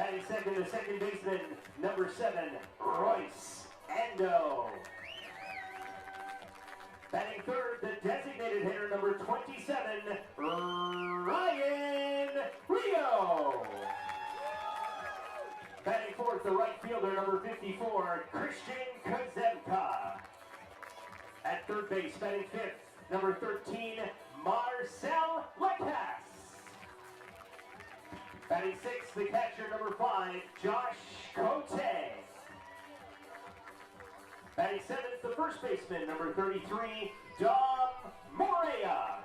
Batting second, the second baseman, number 7, Royce Ando. Batting third, the designated hitter, number 27, Ryan Rio. Batting fourth, the right fielder, number 54, Christian Kozemka. At third base, batting fifth, number 13, Marcel Lacasse. Batting sixth, the catcher, number 5, Josh Cote. Batting seventh, the first baseman, number 33, Dom Morea.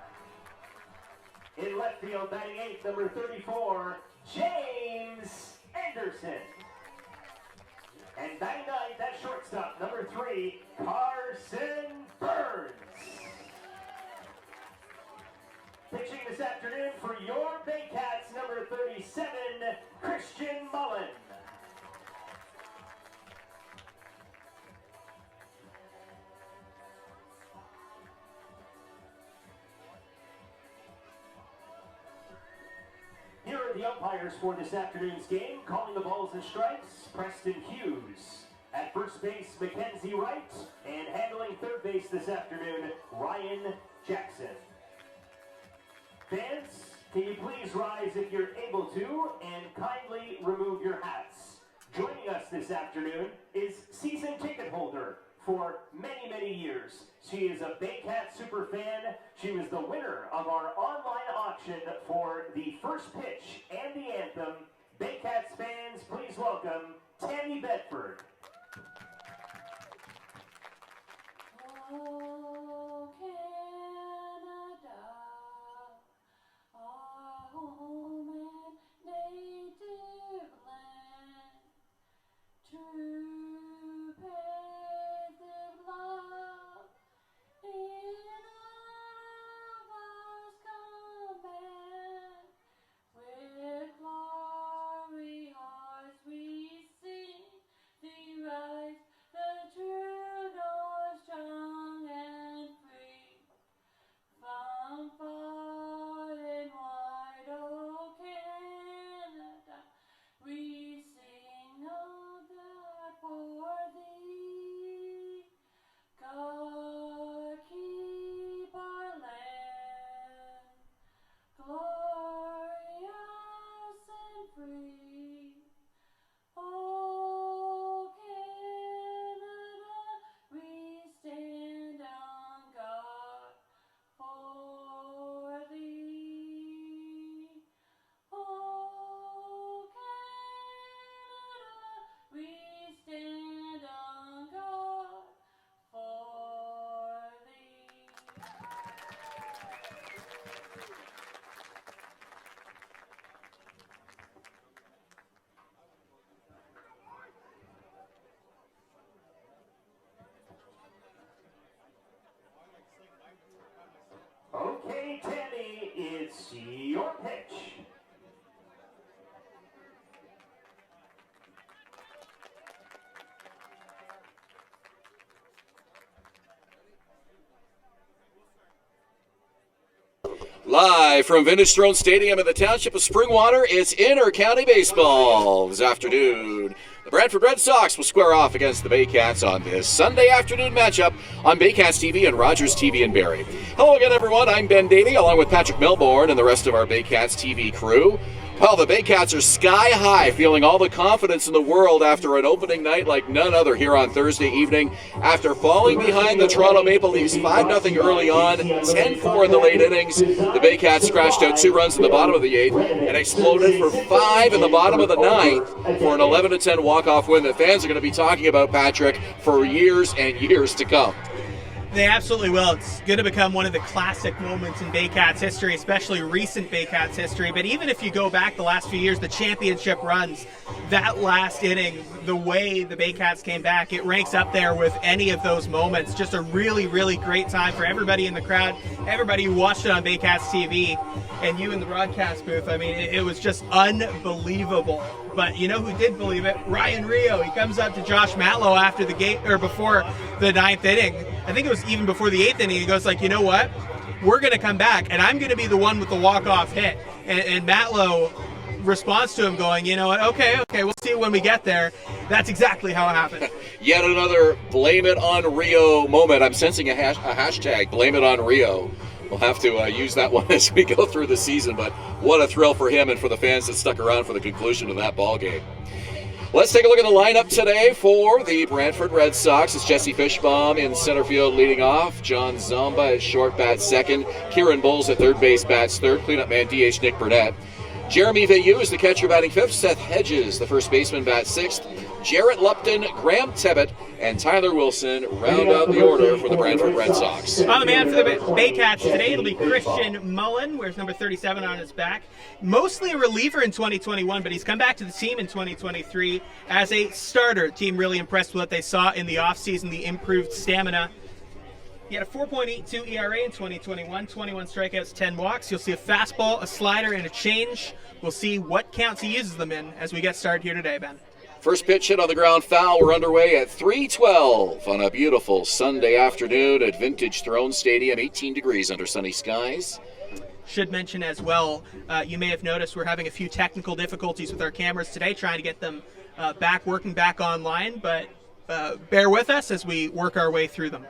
In left field, batting eighth, number 34, James Anderson. And batting ninth, at shortstop, number 3, Carson Burns. Pitching this afternoon for your Baycats, number 37, Christian Mullen. Here are the umpires for this afternoon's game. Calling the balls and strikes, Preston Hughes. At first base, Mackenzie Wright. And handling third base this afternoon, Ryan Jackson. Fans, can you please rise if you're able to, and kindly remove your hats. Joining us this afternoon is season ticket holder for many, many years. She is a Baycats super fan. She was the winner of our online auction for the first pitch and the anthem. Baycats fans, please welcome Tammy Bedford. Oh, Canada, our home and native land, true path of love, in our command, with glory hearts we sing, thee rise, the true north strong and free, from far and wide, oh Canada, we sing of God for thee. God keep our land glorious and free. Oh Canada, we stand on God for thee. Oh Canada, we stand on God for thee. Okay, Tammy, it's your pitch. Live from Vintage Throne Stadium in the township of Springwater, it's inter-county baseball this afternoon. The Brantford Red Sox will square off against the Baycats on this Sunday afternoon matchup on Baycats TV and Rogers TV in Barrie. Hello again, everyone. I'm Ben Davy, along with Patrick Melbourne and the rest of our Baycats TV crew. Well, the Baycats are sky high, feeling all the confidence in the world after an opening night like none other here on Thursday evening. After falling behind the Toronto Maple Leafs 5-0 early on, 10-4 in the late innings, the Baycats scratched out 2 runs in the bottom of the 8th and exploded for 5 in the bottom of the 9th for an 11-10 walk-off win that fans are going to be talking about, Patrick, for years and years to come. They absolutely will. It's going to become one of the classic moments in Baycats history, especially recent Baycats history. But even if you go back the last few years, the championship runs, that last inning, the way the Baycats came back, it ranks up there with any of those moments. Just a really, really great time for everybody in the crowd, everybody who watched it on Baycats TV, and you in the broadcast booth. I mean, it was just unbelievable. But you know who did believe it? Ryan Rio. He comes up to Josh Matlow after the game, or before the 9th inning. I think it was even before the 8th inning. He goes like, you know what? We're going to come back, and I'm going to be the one with the walk-off hit. And Matlow response to him going, you know what, okay, we'll see when we get there. That's exactly how it happened. Yet another blame it on Rio moment. I'm sensing a hashtag, blame it on Rio. We'll have to use that one as we go through the season, but what a thrill for him and for the fans that stuck around for the conclusion of that ball game. Let's take a look at the lineup today for the Brantford Red Sox. It's Jesse Fishbaum in center field leading off. John Zomba at short bats second. Kieran Bowles at third base bats third. Cleanup man DH Nick Burnett. Jeremy Veilleux is the catcher batting fifth. Seth Hedges, the first baseman, bats sixth. Jarrett Lupton, Graham Tebbett, and Tyler Wilson round out the order for the Brantford Red Sox. On the man for the Baycats today, it'll be Christian Mullen, wears number 37 on his back. Mostly a reliever in 2021, but he's come back to the team in 2023 as a starter. The team really impressed with what they saw in the offseason, the improved stamina. He had a 4.82 ERA in 2021, 21 strikeouts, 10 walks. You'll see a fastball, a slider, and a change. We'll see what counts he uses them in as we get started here today, Ben. First pitch hit on the ground foul. We're underway at 3:12 on a beautiful Sunday afternoon at Vintage Throne Stadium, 18 degrees under sunny skies. Should mention as well, you may have noticed we're having a few technical difficulties with our cameras today, trying to get them working back online, but bear with us as we work our way through them.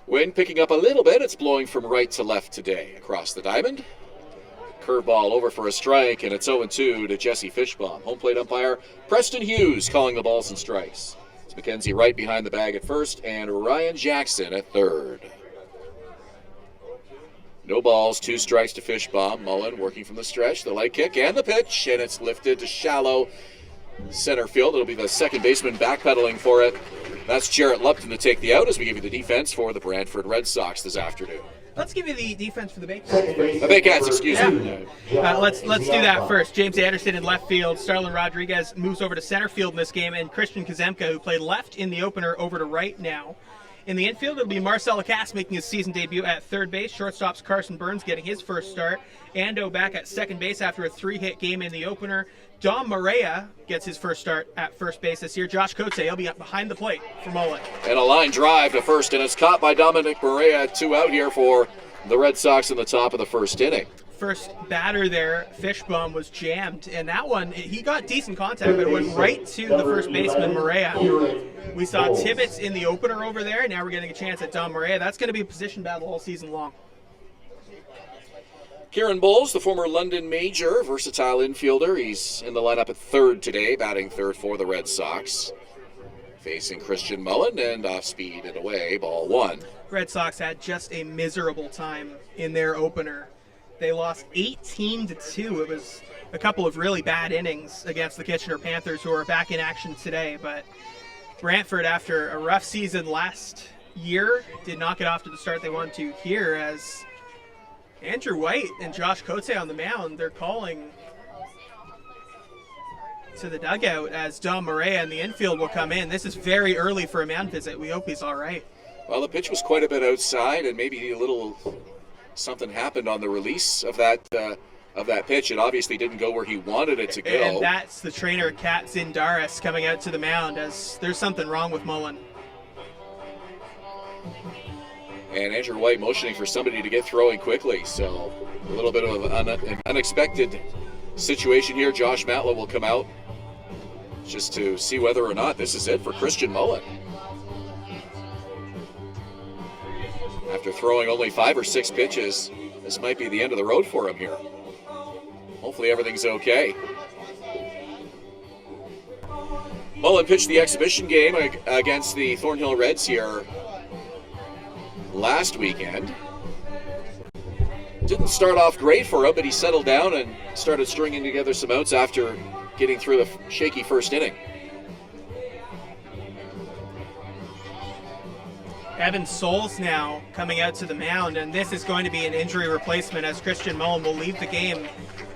Wind picking up a little bit. It's blowing from right to left today across the diamond. Curveball over for a strike, and it's 0-2 to Jesse Fishbaum. Home plate umpire Preston Hughes calling the balls and strikes. It's Mackenzie Wright behind the bag at first, and Ryan Jackson at third. No balls, 2 strikes to Fishbaum. Mullen working from the stretch, the light kick and the pitch, and it's lifted to shallow center field. It'll be the second baseman backpedaling for it. That's Jarrett Lupton to take the out as we give you the defense for the Brantford Red Sox this afternoon. Let's give you the defense for the Baycats. The Baycats, excuse me. Let's do that first. James Anderson in left field. Starlin Rodriguez moves over to center field in this game, and Christian Kazemka, who played left in the opener, over to right now. In the infield, it'll be Marcel Lacasse making his season debut at third base. Shortstops Carson Burns getting his first start. Ando back at second base after a 3-hit game in the opener. Dom Maria gets his first start at first base this year. Josh Cote, he'll be up behind the plate for Mullen. And a line drive to first, and it's caught by Dominic Maria. 2 out here for the Red Sox in the top of the first inning. First batter there, Fishbaum, was jammed, and that one, he got decent contact, but it went right to the first baseman, Maria. We saw Tibbetts in the opener over there, and now we're getting a chance at Dom Maria. That's going to be a position battle all season long. Kieran Bowles, the former London Major, versatile infielder. He's in the lineup at third today, batting third for the Red Sox. Facing Christian Mullen, and off speed and away, ball 1. Red Sox had just a miserable time in their opener. They lost 18-2. It was a couple of really bad innings against the Kitchener Panthers, who are back in action today. But Brantford, after a rough season last year, did not get off to the start they wanted to here, as Andrew White and Josh Cote on the mound, they're calling to the dugout as Dom Maria in the infield will come in. This is very early for a mound visit. We hope he's all right. Well, the pitch was quite a bit outside, and maybe a little something happened on the release of that pitch. It obviously didn't go where he wanted it to go. And that's the trainer, Kat Zindaris, coming out to the mound as there's something wrong with Mullen. And Andrew White motioning for somebody to get throwing quickly, so a little bit of an unexpected situation here. Josh Matla will come out just to see whether or not this is it for Christian Mullen. After throwing only 5 or 6 pitches, this might be the end of the road for him here. Hopefully everything's okay. Mullen pitched the exhibition game against the Thornhill Reds here last weekend. Didn't start off great for him, but he settled down and started stringing together some outs after getting through the shaky first inning. Evan Souls now coming out to the mound, and this is going to be an injury replacement, as Christian Mullen will leave the game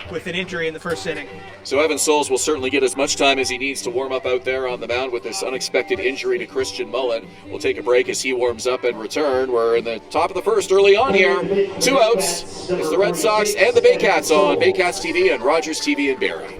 with an injury in the first inning. So Evan Souls will certainly get as much time as he needs to warm up out there on the mound with this unexpected injury to Christian Mullen. We'll take a break as he warms up and return. We're in the top of the first early on here. 2 outs. It's the Red Sox and the Baycats on Baycats TV and Rogers TV in Barrie.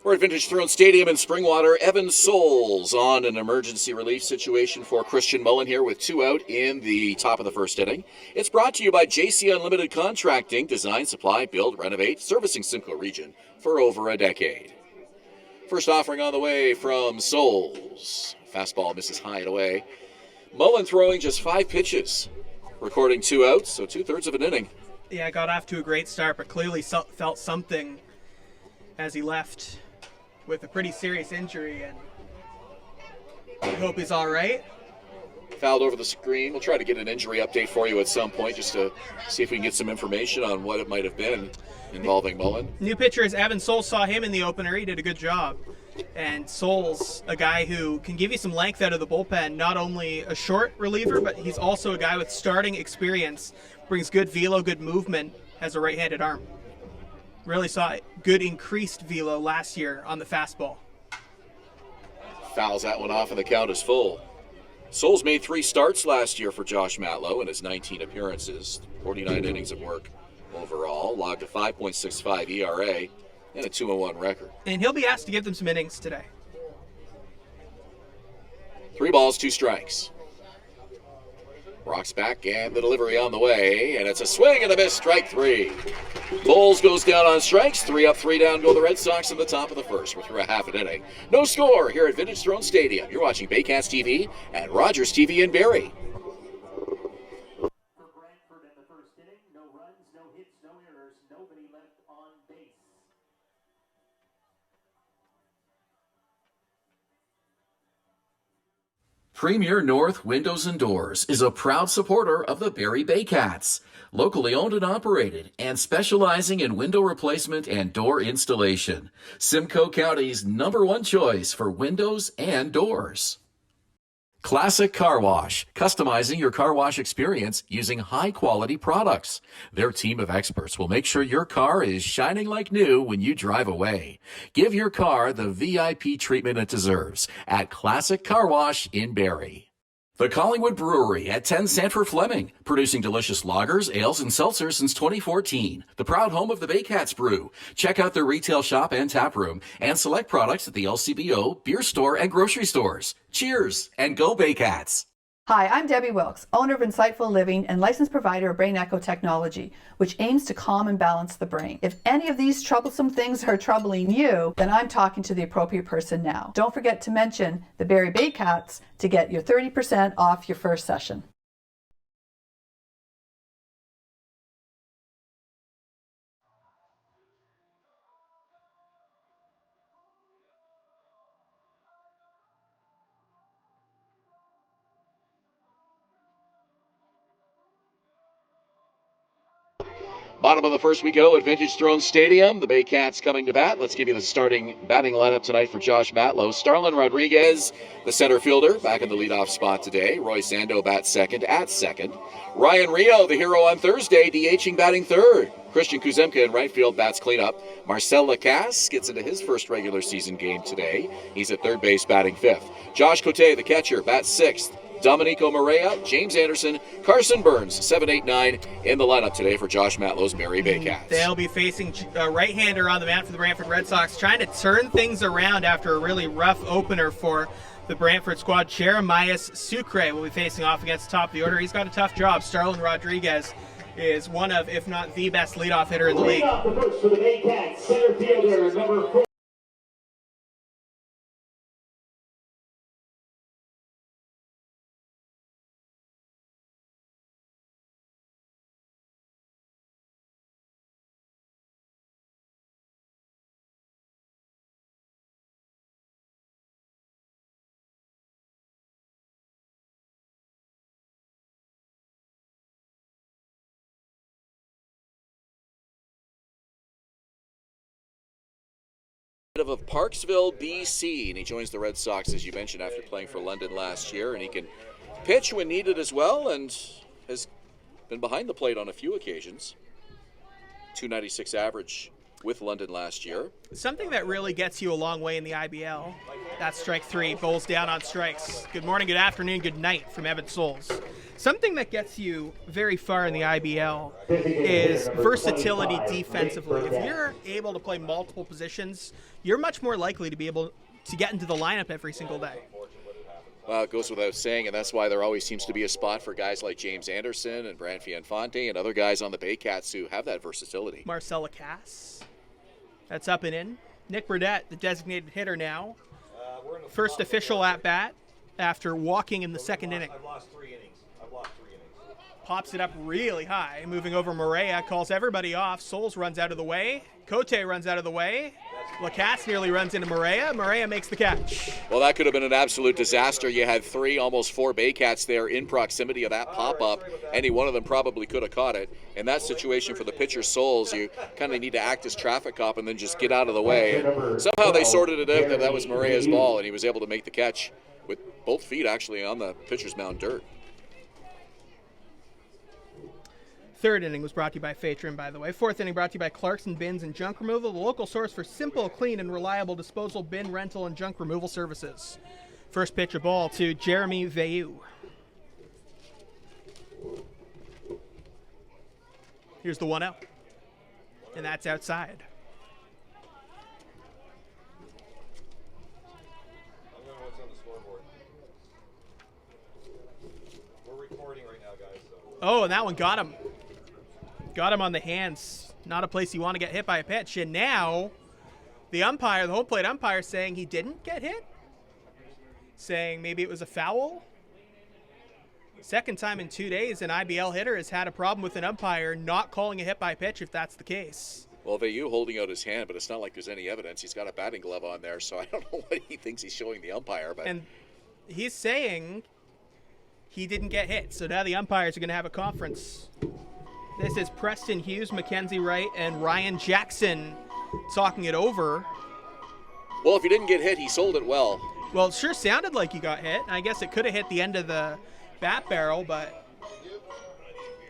We're at Vintage Throne Stadium in Springwater. Evan Souls on an emergency relief situation for Christian Mullen here with 2 out in the top of the first inning. It's brought to you by JC Unlimited Contracting, design, supply, build, renovate, servicing Simcoe region for over a decade. First offering on the way from Souls. Fastball misses high and away. Mullen throwing just 5 pitches, recording 2 outs, so 2/3 of an inning. Yeah, got off to a great start, but clearly felt something as he left with a pretty serious injury, and I hope he's all right. Fouled over the screen. We'll try to get an injury update for you at some point just to see if we can get some information on what it might have been involving Mullen. New pitcher is Evan Souls. Saw him in the opener. He did a good job. And Souls, a guy who can give you some length out of the bullpen, not only a short reliever, but he's also a guy with starting experience, brings good velo, good movement, has a right-handed arm. Really saw good increased velo last year on the fastball. Fouls that one off and the count is full. Souls made 3 starts last year for Josh Matlow in his 19 appearances, 49 innings of work overall, logged a 5.65 ERA and a 2-1 record. And he'll be asked to give them some innings today. 3 balls, 2 strikes. Rocks back and the delivery on the way, and it's a swing and a miss, strike 3. Bowles goes down on strikes, 3 up, 3 down go the Red Sox in the top of the first. We're through a half an inning. No score here at Vintage Throne Stadium. You're watching Baycats TV and Rogers TV in Barrie. For Brantford in the first inning, no runs, no hits, no errors, nobody left on base. Premier North Windows and Doors is a proud supporter of the Barrie Baycats, locally owned and operated and specializing in window replacement and door installation. Simcoe County's #1 choice for windows and doors. Classic Car Wash, customizing your car wash experience using high-quality products. Their team of experts will make sure your car is shining like new when you drive away. Give your car the VIP treatment it deserves at Classic Car Wash in Barrie. The Collingwood Brewery at 10 Sanford Fleming, producing delicious lagers, ales, and seltzers since 2014. The proud home of the Baycats Brew. Check out their retail shop and tap room and select products at the LCBO, beer store, and grocery stores. Cheers and go Baycats! Hi, I'm Debbie Wilkes, owner of Insightful Living and licensed provider of Brain Echo Technology, which aims to calm and balance the brain. If any of these troublesome things are troubling you, then I'm talking to the appropriate person now. Don't forget to mention the Barrie Baycats to get your 30% off your first session. Bottom of the first we go at Vintage Throne Stadium. The Baycats coming to bat. Let's give you the starting batting lineup tonight for Josh Matlow. Starlin Rodriguez, the center fielder, back in the leadoff spot today. Roy Sando bats second at second. Ryan Rio, the hero on Thursday, DHing batting third. Christian Kuzemka in right field bats cleanup. Marcel Lacasse gets into his first regular season game today. He's at third base batting fifth. Josh Cote, the catcher, bats sixth. Domenico Morea, James Anderson, Carson Burns, 7, 8, 9 in the lineup today for Josh Matlow's Barrie Baycats. They'll be facing a right-hander on the mound for the Brantford Red Sox, trying to turn things around after a really rough opener for the Brantford squad. Jeremias Sucre will be facing off against the top of the order. He's got a tough job. Starlin Rodriguez is one of, if not the best leadoff hitter in the league. Lead off the first for the Baycats, center fielder, number 4. Of Parksville, BC, and he joins the Red Sox, as you mentioned, after playing for London last year, and he can pitch when needed as well, and has been behind the plate on a few occasions. .296 average with London last year. Something that really gets you a long way in the IBL. That's strike three. Bowles down on strikes. Good morning, good afternoon, good night from Evan Souls. Something that gets you very far in the IBL is versatility defensively. If you're able to play multiple positions, you're much more likely to be able to get into the lineup every single day. Well, it goes without saying, and that's why there always seems to be a spot for guys like James Anderson and Brant Fianfonte and other guys on the Baycats who have that versatility. Marcella Cass, that's up and in. Nick Burdett, the designated hitter now. First official at-bat after walking in the second inning. I've lost 3 innings. Pops it up really high, moving over Morea, calls everybody off. Souls runs out of the way. Cote runs out of the way. Lacasse nearly runs into Morea. Morea makes the catch. Well, that could have been an absolute disaster. You had 3, almost 4 Baycats there in proximity of that pop-up. Any one of them probably could have caught it. In that situation for the pitcher Souls, you kind of need to act as traffic cop and then just get out of the way. And somehow they sorted it out that that was Morea's ball, and he was able to make the catch with both feet actually on the pitcher's mound dirt. Third inning was brought to you by Phaetron, by the way. Fourth inning brought to you by Clarkson Bins and Junk Removal, the local source for simple, clean, and reliable disposal, bin rental, and junk removal services. First pitch of ball to Jeremy Veilleux. Here's the 1-0, and that's outside. I don't know what's on the scoreboard. We're recording right now, guys. So. Oh, and that one got him. Got him on the hands. Not a place you want to get hit by a pitch. And now the umpire, the home plate umpire, saying he didn't get hit. Saying maybe it was a foul. Second time in 2 days an IBL hitter has had a problem with an umpire not calling a hit by pitch if that's the case. Well, Veilleux holding out his hand, but it's not like there's any evidence. He's got a batting glove on there, so I don't know what he thinks he's showing the umpire. But and he's saying he didn't get hit. So now the umpires are going to have a conference. This is Preston Hughes, Mackenzie Wright, and Ryan Jackson talking it over. Well, if he didn't get hit, he sold it well. Well, it sure sounded like he got hit. I guess it could have hit the end of the bat barrel, but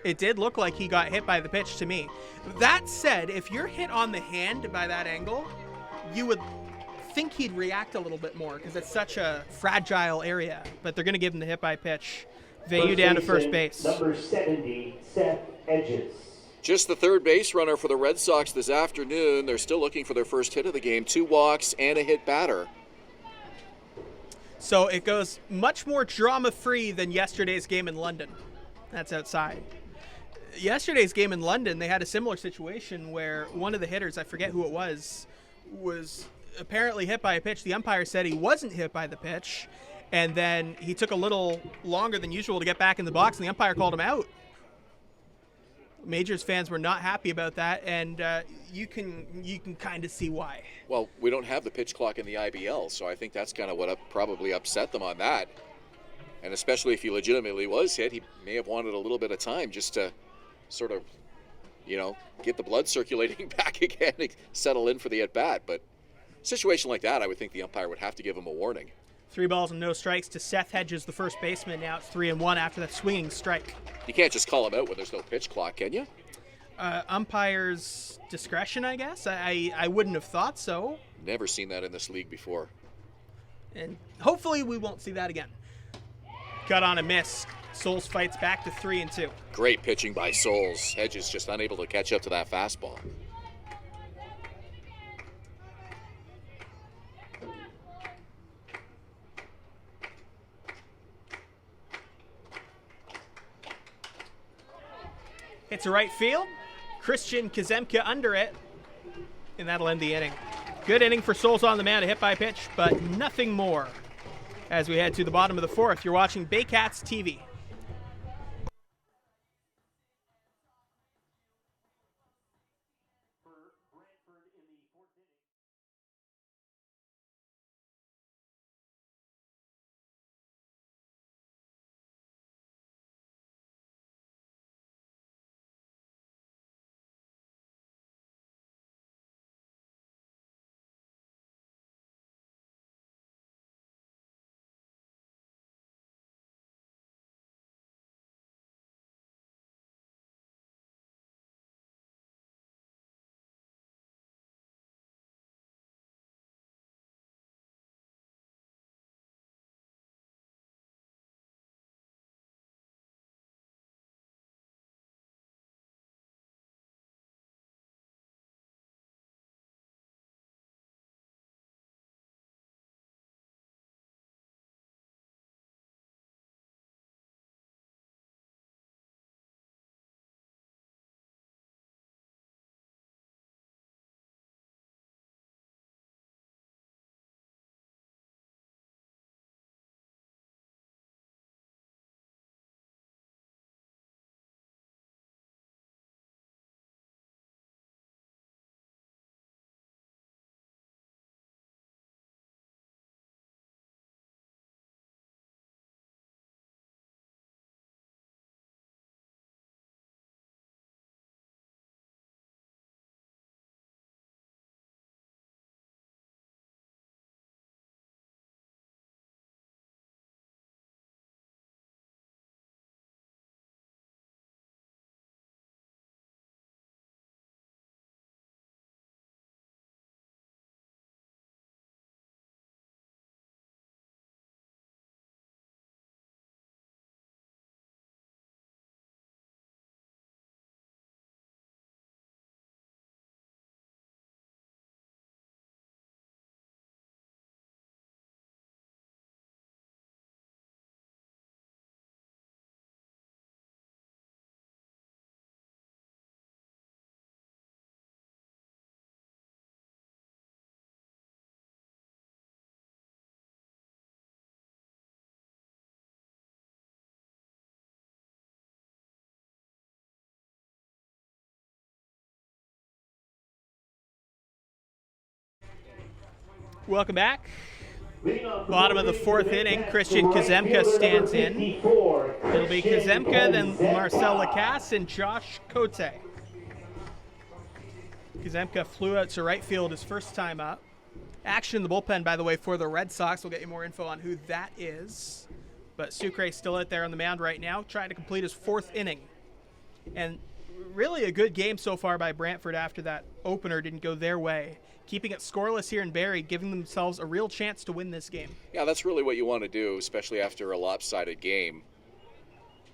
it did look like he got hit by the pitch to me. That said, if you're hit on the hand by that angle, you would think he'd react a little bit more because it's such a fragile area. But they're going to give him the hit by pitch. Veilleux down to first base. Number 70, Seth Edges. Just the third base runner for the Red Sox this afternoon. They're still looking for their first hit of the game. 2 walks and a hit batter. So it goes much more drama-free than yesterday's game in London. That's outside. Yesterday's game in London, they had a similar situation where one of the hitters, I forget who it was apparently hit by a pitch. The umpire said he wasn't hit by the pitch, and then he took a little longer than usual to get back in the box, and the umpire called him out. Majors fans were not happy about that, and you can kind of see why. Well, we don't have the pitch clock in the IBL, so I think that's kind of what probably upset them on that. And especially if he legitimately was hit, he may have wanted a little bit of time just to sort of, get the blood circulating back again and settle in for the at-bat. But a situation like that, I would think the umpire would have to give him a warning. 3 balls and no strikes to Seth Hedges, the first baseman. Now it's 3-1 after that swinging strike. You can't just call him out when there's no pitch clock, can you? Umpire's discretion, I guess. I wouldn't have thought so. Never seen that in this league before. And hopefully we won't see that again. Cut on a miss. Souls fights back to 3-2. Great pitching by Souls. Hedges just unable to catch up to that fastball. Hits a right field. Christian Kazemka under it. And that'll end the inning. Good inning for Souls on the mound, a hit by pitch, but nothing more. As we head to the bottom of the 4th, you're watching Baycats TV. Welcome back. Bottom of the fourth inning, Christian Kazemka stands in. It'll be Kazemka, then Marcel Lacasse, and Josh Cote. Kazemka flew out to right field his first time up. Action in the bullpen, by the way, for the Red Sox. We'll get you more info on who that is. But Sucre still out there on the mound right now, trying to complete his fourth inning. And really a good game so far by Brantford after that opener didn't go their way. Keeping it scoreless here in Barrie, giving themselves a real chance to win this game. Yeah, that's really what you want to do, especially after a lopsided game.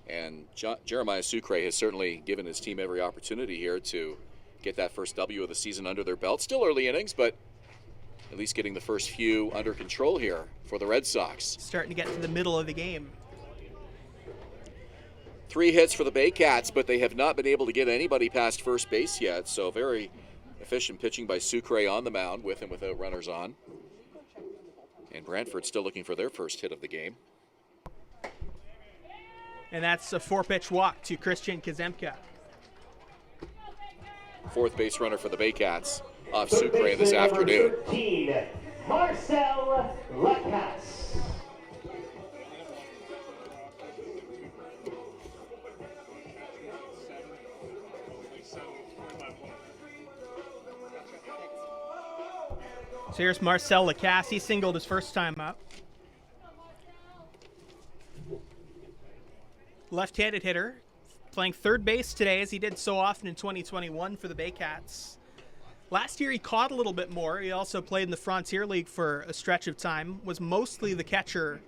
And Jeremiah Sucre has certainly given his team every opportunity here to get that first W of the season under their belt. Still early innings, but at least getting the first few under control here for the Red Sox. Starting to get to the middle of the game. 3 hits for the Baycats, but they have not been able to get anybody past first base yet, so very efficient pitching by Sucre on the mound with and without runners on. And Brantford still looking for their first hit of the game. And that's a 4-pitch walk to Christian Kazemka. Fourth base runner for the Baycats off Sucre this afternoon. 13, Marcel Lacasse. So here's Marcel Lacasse. He singled his first time up. Left-handed hitter, playing third base today as he did so often in 2021 for the Baycats. Last year he caught a little bit more. He also played in the Frontier League for a stretch of time, was mostly the catcher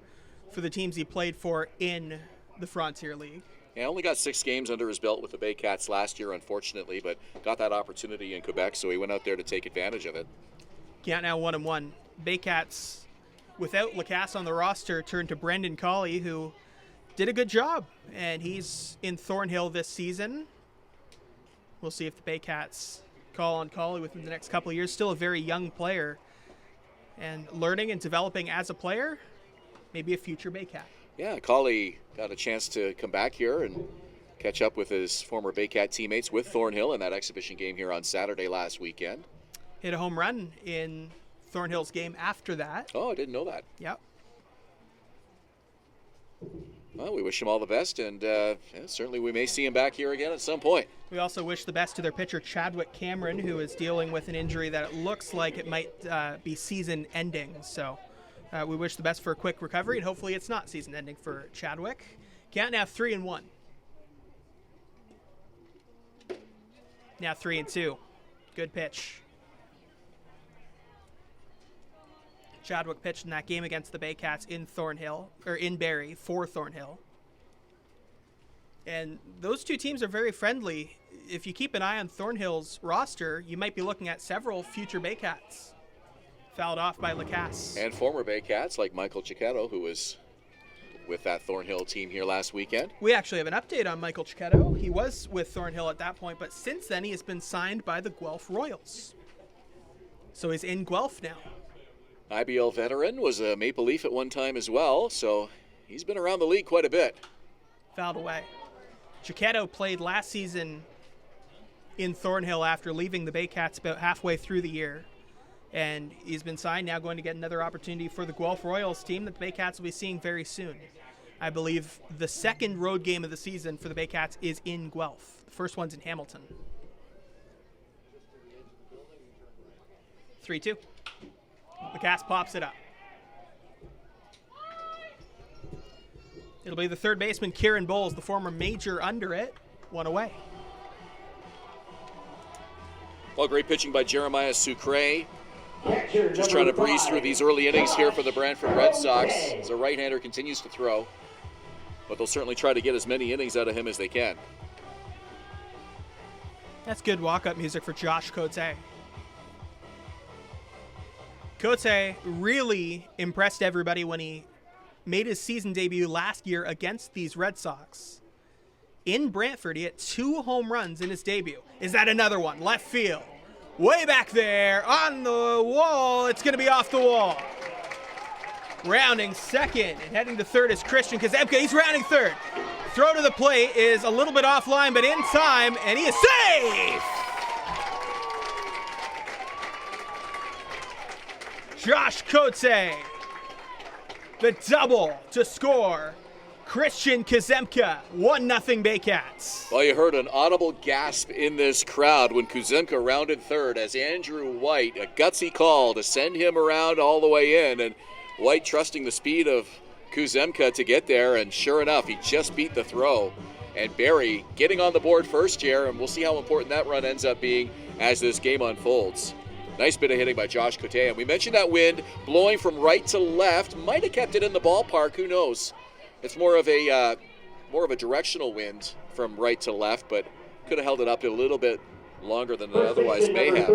for the teams he played for in the Frontier League. Yeah, only got 6 games under his belt with the Baycats last year, unfortunately, but got that opportunity in Quebec, so he went out there to take advantage of it. Count now 1-1. Baycats, without Lacasse on the roster, turned to Brendan Colley, who did a good job, and he's in Thornhill this season. We'll see if the Baycats call on Colley within the next couple of years. Still a very young player, and learning and developing as a player, maybe a future Baycat. Yeah, Colley got a chance to come back here and catch up with his former Baycat teammates with Thornhill in that exhibition game here on Saturday last weekend. Hit a home run in Thornhill's game after that. Oh, I didn't know that. Yep. Well, we wish him all the best, and certainly we may see him back here again at some point. We also wish the best to their pitcher, Chadwick Cameron, who is dealing with an injury that it looks like it might be season-ending. So we wish the best for a quick recovery, and hopefully it's not season-ending for Chadwick. Count now 3-1. Now 3-2. Good pitch. Chadwick pitched in that game against the Baycats in Thornhill, or in Barrie for Thornhill. And those two teams are very friendly. If you keep an eye on Thornhill's roster, you might be looking at several future Baycats. Fouled off by Lacasse. And former Baycats like Michael Cicchetto, who was with that Thornhill team here last weekend. We actually have an update on Michael Cicchetto. He was with Thornhill at that point, but since then he has been signed by the Guelph Royals. So he's in Guelph now. IBL veteran, was a Maple Leaf at one time as well, so he's been around the league quite a bit. Fouled away. Cicchetto played last season in Thornhill after leaving the Baycats about halfway through the year. And he's been signed, now going to get another opportunity for the Guelph Royals team that the Baycats will be seeing very soon. I believe the second road game of the season for the Baycats is in Guelph. The first one's in Hamilton. 3-2. Lacasse pops it up. It'll be the third baseman, Kieran Bowles, the former major under it. One away. Well, great pitching by Jeremiah Sucre. Just trying to breeze through these early innings here for the Brantford Red Sox as a right-hander continues to throw. But they'll certainly try to get as many innings out of him as they can. That's good walk-up music for Josh Cote. Cote really impressed everybody when he made his season debut last year against these Red Sox. In Brantford, he hit 2 home runs in his debut. Is that another one? Left field. Way back there on the wall. It's going to be off the wall. Rounding second and heading to third is Christian Kazemka. He's rounding third. Throw to the plate is a little bit offline, but in time, and he is safe! Josh Cote, the double to score. Christian Kazemka, 1-0 Baycats. Well, you heard an audible gasp in this crowd when Kuzemka rounded third as Andrew White, a gutsy call to send him around all the way in, and White trusting the speed of Kuzemka to get there, and sure enough, he just beat the throw. And Barrie getting on the board first here, and we'll see how important that run ends up being as this game unfolds. Nice bit of hitting by Josh Cote, and we mentioned that wind blowing from right to left. Might have kept it in the ballpark, who knows? It's more of a directional wind from right to left, but could have held it up a little bit longer than it otherwise may have.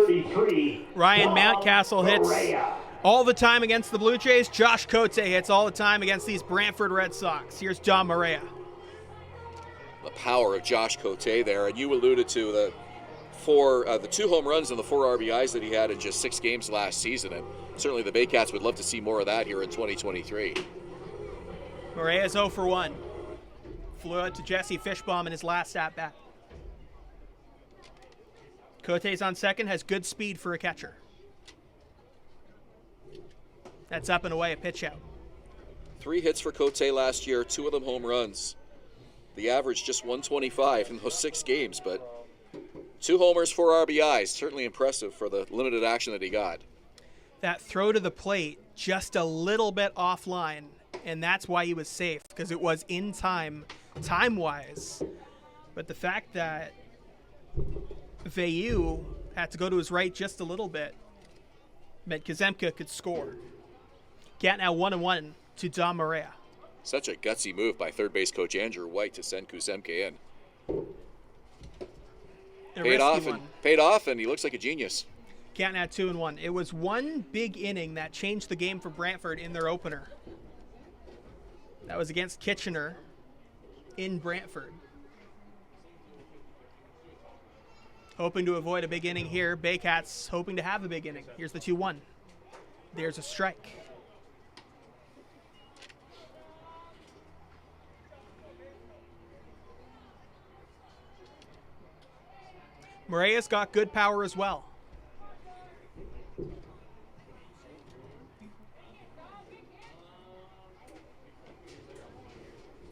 Ryan Mountcastle hits all the time against the Blue Jays. Josh Cote hits all the time against these Brantford Red Sox. Here's Dom Maria. The power of Josh Cote there, and you alluded to the 2 home runs and the 4 RBIs that he had in just 6 games last season, and certainly the Baycats would love to see more of that here in 2023. Morea's 0 for 1. Flew out to Jesse Fishbaum in his last at-bat. Cote's on second, has good speed for a catcher. That's up and away, a pitch out. 3 hits for Cote last year, 2 of them home runs. The average just 125 in those 6 games, but 2 homers, 4 RBIs. Certainly impressive for the limited action that he got. That throw to the plate just a little bit offline, and that's why he was safe, because it was in time-wise. But the fact that Vayu had to go to his right just a little bit meant Kazemka could score. Cat now 1-1 to Dom Maria. Such a gutsy move by third base coach Andrew White to send Kuzemka in. Paid off, and he looks like a genius. Cat now 2-1. It was one big inning that changed the game for Brantford in their opener. That was against Kitchener in Brantford. Hoping to avoid a big inning here. Baycats hoping to have the big inning. Here's the 2-1. There's a strike. Morea's got good power as well.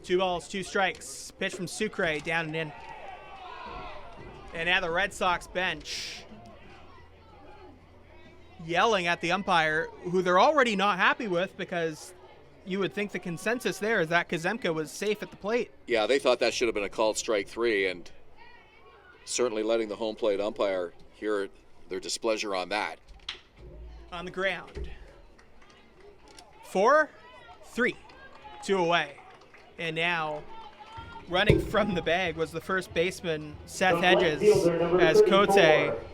Two balls, 2 strikes. Pitch from Sucre, down and in. And now the Red Sox bench yelling at the umpire, who they're already not happy with, because you would think the consensus there is that Kazemka was safe at the plate. Yeah, they thought that should have been a called strike 3, and certainly letting the home plate umpire hear their displeasure on that. On the ground. 4-3. 2 away. And now, running from the bag was the first baseman, Seth Hedges, as Cote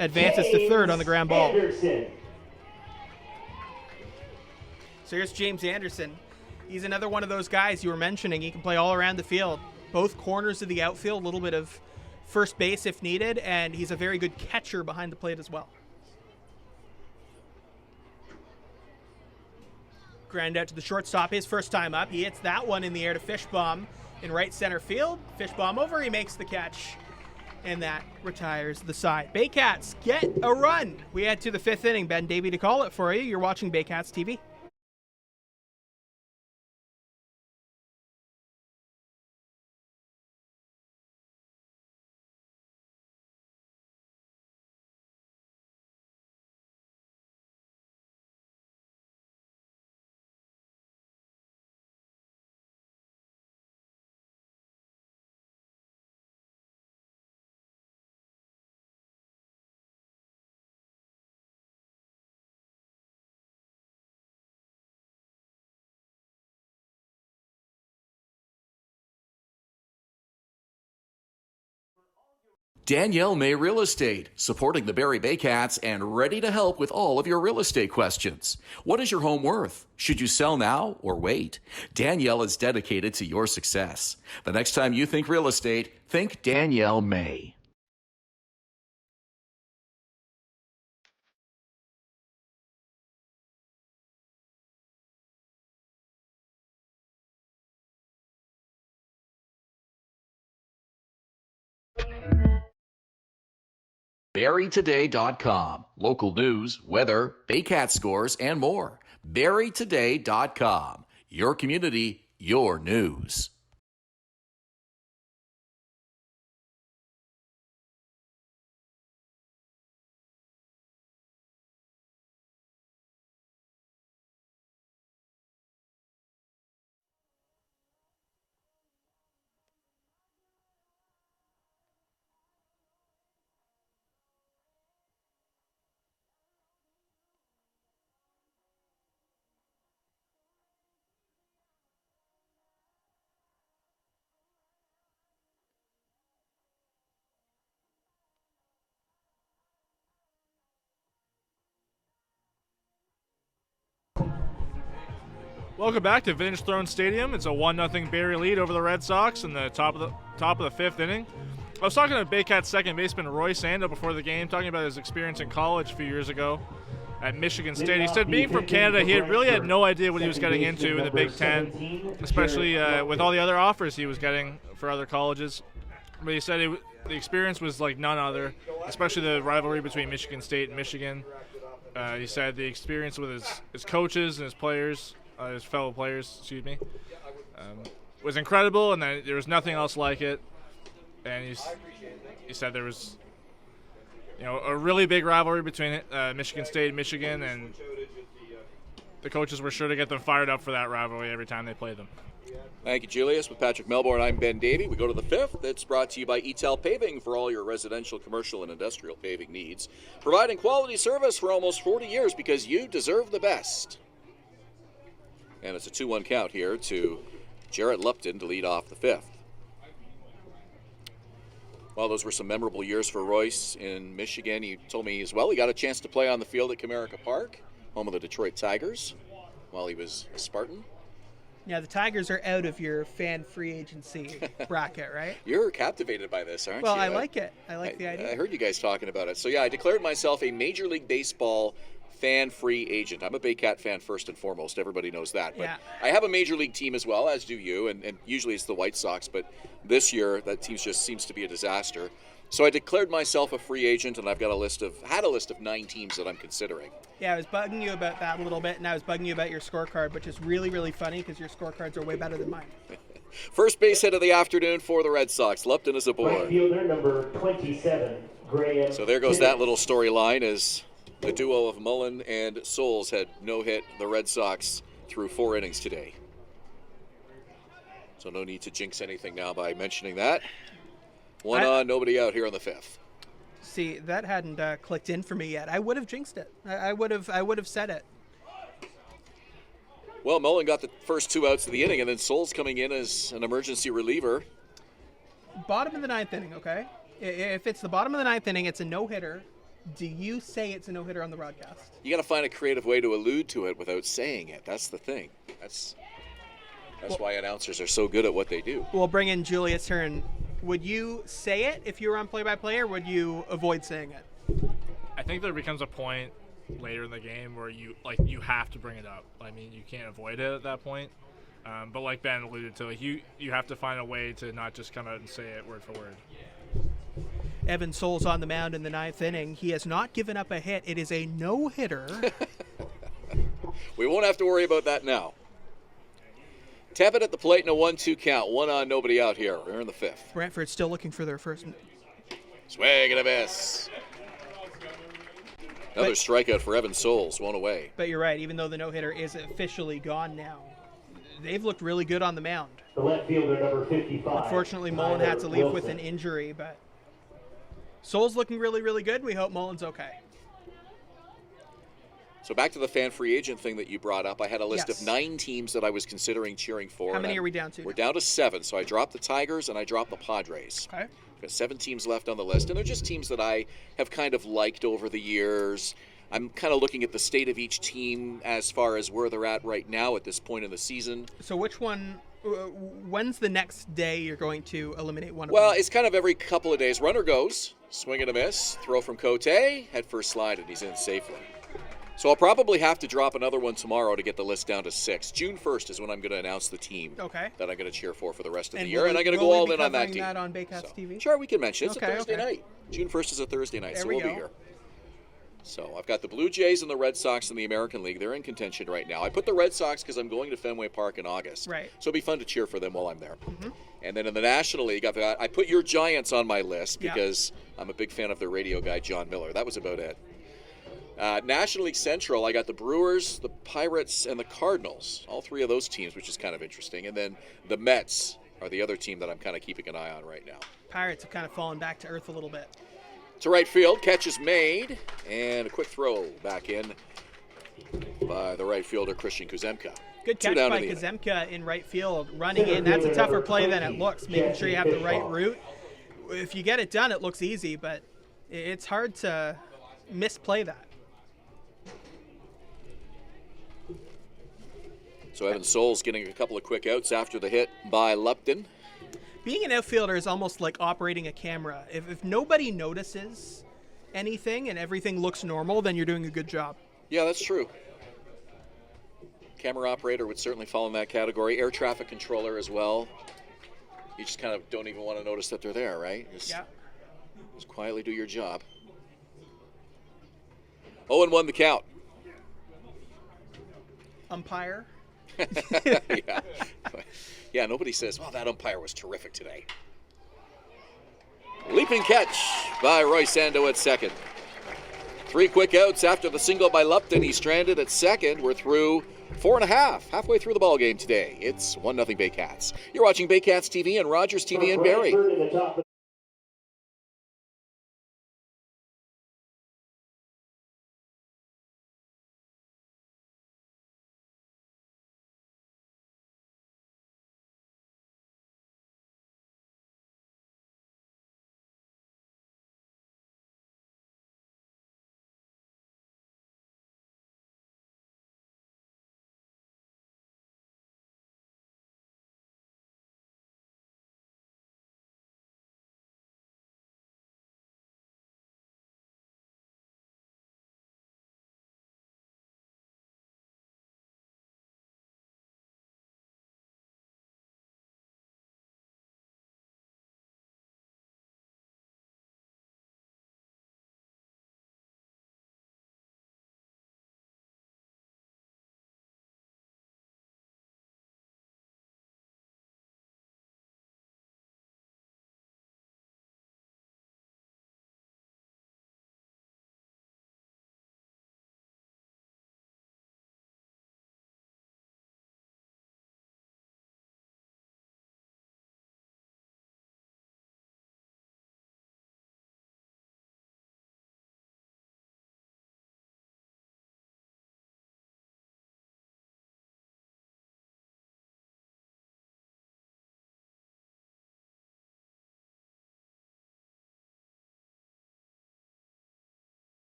advances to third on the ground ball. So here's James Anderson. He's another one of those guys you were mentioning. He can play all around the field, both corners of the outfield, a little bit of first base if needed, and he's a very good catcher behind the plate as well. Ground out to the shortstop, his first time up. He hits that one in the air to Fishbaum in right center field. Fishbaum over, he makes the catch, and that retires the side. Baycats get a run. We head to the 5th inning. Ben Davy to call it for you. You're watching Baycats TV. Danielle May Real Estate, supporting the Barrie Baycats and ready to help with all of your real estate questions. What is your home worth? Should you sell now or wait? Danielle is dedicated to your success. The next time you think real estate, think Danielle May. BarrieToday.com. Local news, weather, Baycat scores, and more. BarrieToday.com. Your community, your news. Welcome back to Vintage Throne Stadium. It's a 1-0 Barrie lead over the Red Sox in the top of the fifth inning. I was talking to Baycats second baseman Roy Sando before the game, talking about his experience in college a few years ago at Michigan State. He said being from Canada, he really had no idea what he was getting into in the Big Ten, especially with all the other offers he was getting for other colleges. But he said the experience was like none other, especially the rivalry between Michigan State and Michigan. He said the experience with his coaches and his players, his fellow players, was incredible, and that there was nothing else like it. And he said there was, a really big rivalry between Michigan State and Michigan, and the coaches were sure to get them fired up for that rivalry every time they played them. Thank you, Julius. With Patrick Melbourne, I'm Ben Davy. We go to the fifth. It's brought to you by ETEL Paving for all your residential, commercial, and industrial paving needs. Providing quality service for almost 40 years because you deserve the best. And it's a 2-1 count here to Jarrett Lupton to lead off the fifth. Well, those were some memorable years for Royce in Michigan. He told me as well he got a chance to play on the field at Comerica Park, home of the Detroit Tigers, while he was a Spartan. Yeah, the Tigers are out of your fan free agency bracket, right? You're captivated by this, aren't Well, you? I like it. I like the idea. I heard you guys talking about it. So, yeah, I declared myself a Major League Baseball fan-free agent. I'm a Baycat fan first and foremost. Everybody knows that. But Yeah. I have a Major League team as well, as do you, and usually it's the White Sox. But this year, that team just seems to be a disaster. So I declared myself a free agent, and I've got a list of 9 teams that I'm considering. Yeah, I was bugging you about that a little bit, and I was bugging you about your scorecard, which is really, really funny because your scorecards are way better than mine. First base hit of the afternoon for the Red Sox. Lupton is aboard. Right fielder number 27, Graham. So there goes that little storyline as the duo of Mullen and Souls had no-hit the Red Sox through 4 innings today. So no need to jinx anything now by mentioning that. One on, nobody out here on the fifth. See, that hadn't clicked in for me yet. I would have jinxed it. I would have said it. Well, Mullen got the first 2 outs of the inning, and then Souls coming in as an emergency reliever. Bottom of the 9th inning, okay? If it's the bottom of the 9th inning, it's a no-hitter. Do you say it's a no-hitter on the broadcast? You got to find a creative way to allude to it without saying it. That's the thing. That's why announcers are so good at what they do. We'll bring in Julius Hern. Would you say it if you were on play-by-play, or would you avoid saying it? I think there becomes a point later in the game where you have to bring it up. I mean, you can't avoid it at that point. But like Ben alluded to, you have to find a way to not just come out and say it word for word. Evan Souls on the mound in the 9th inning. He has not given up a hit. It is a no-hitter. We won't have to worry about that now. Tap it at the plate in a 1-2 count. 1 on, nobody out here. We're in the fifth. Brantford still looking for their first. Swing and a miss. Another strikeout for Evan Souls. 1 away. But you're right. Even though the no-hitter is officially gone now, they've looked really good on the mound. The left fielder number 55. Unfortunately, Mullen had to leave with an injury, but Souls looking really, really good. We hope Mullen's okay. So back to the fan free agent thing that you brought up. I had a list Yes. of 9 teams that I was considering cheering for. How many are we down to? We're down to 7. So I dropped the Tigers and I dropped the Padres. Okay. Got 7 teams left on the list, and they're just teams that I have kind of liked over the years. I'm kind of looking at the state of each team as far as where they're at right now at this point in the season. So which one, when's the next day you're going to eliminate one of Well, them? it's kind of every couple of days. Runner goes, swing and a miss, throw from Cote, head first slide, and he's in safely. So I'll probably have to drop another one tomorrow to get the list down to 6. June 1st is when I'm going to announce the team that I'm going to cheer for the rest of the And year, and I'm going to go all in on that team. That on Baycats TV? Sure, we can mention it. It's Okay, a Thursday okay. night. June 1st is a Thursday night, There so we we'll be go. here. So I've got the Blue Jays and the Red Sox in the American League. They're in contention right now. I put the Red Sox because I'm going to Fenway Park in August. Right. So it'll be fun to cheer for them while I'm there. And then in the National League, I put your Giants on my list because I'm a big fan of their radio guy, John Miller. That was about it. National League Central, I got the Brewers, the Pirates, and the Cardinals. All three of those teams, which is kind of interesting. And then the Mets are the other team that I'm kind of keeping an eye on right now. Pirates have kind of fallen back to earth a little bit. To right field, catch is made, and a quick throw back in by the right fielder, Christian Kuzemka. Good catch by Kuzemka in right field, running in. That's a tougher play than it looks, making sure you have the right route. If you get it done, it looks easy, but it's hard to misplay that. So Evan Souls getting a couple of quick outs after the hit by Lupton. Being an outfielder is almost like operating a camera. If nobody notices anything and everything looks normal, then you're doing a good job. Yeah, that's true. Camera operator would certainly fall in that category. Air traffic controller as well. You just kind of don't even want to notice that they're there, right? Just quietly do your job. 0-1 the count. Umpire. Yeah, nobody says, well, that umpire was terrific today. Leaping catch by Roy Sando at second. 3 quick outs after the single by Lupton. He's stranded at second. We're through 4.5, halfway through the ball game today. It's 1-0 Baycats. You're watching Baycats TV and Rogers TV in Barrie.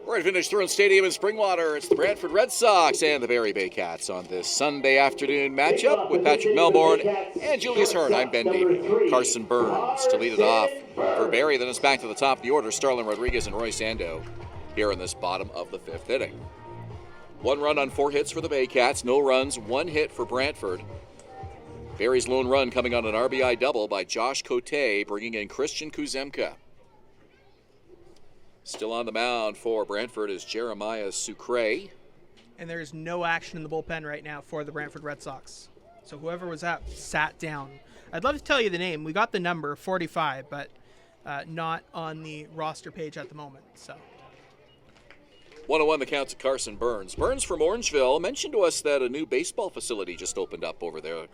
We're at Vintage Throne Stadium in Springwater. It's the Brantford Red Sox and the Barrie Baycats on this Sunday afternoon matchup with Patrick Melbourne and Julius Hern. I'm Ben Davy. Carson Burns to lead it off for Barrie. Then it's back to the top of the order. Starlin Rodriguez and Roy Sando here in this bottom of the 5th inning. 1 run on 4 hits for the Baycats. No runs, 1 hit for Brantford. Barrie's lone run coming on an RBI double by Josh Cote, bringing in Christian Kuzemka. Still on the mound for Brantford is Jeremiah Sucre. And there's no action in the bullpen right now for the Brantford Red Sox. So whoever was up sat down. I'd love to tell you the name. We got the number, 45, but not on the roster page at the moment. So 1-1 the count to Carson Burns. Burns from Orangeville mentioned to us that a new baseball facility just opened up over there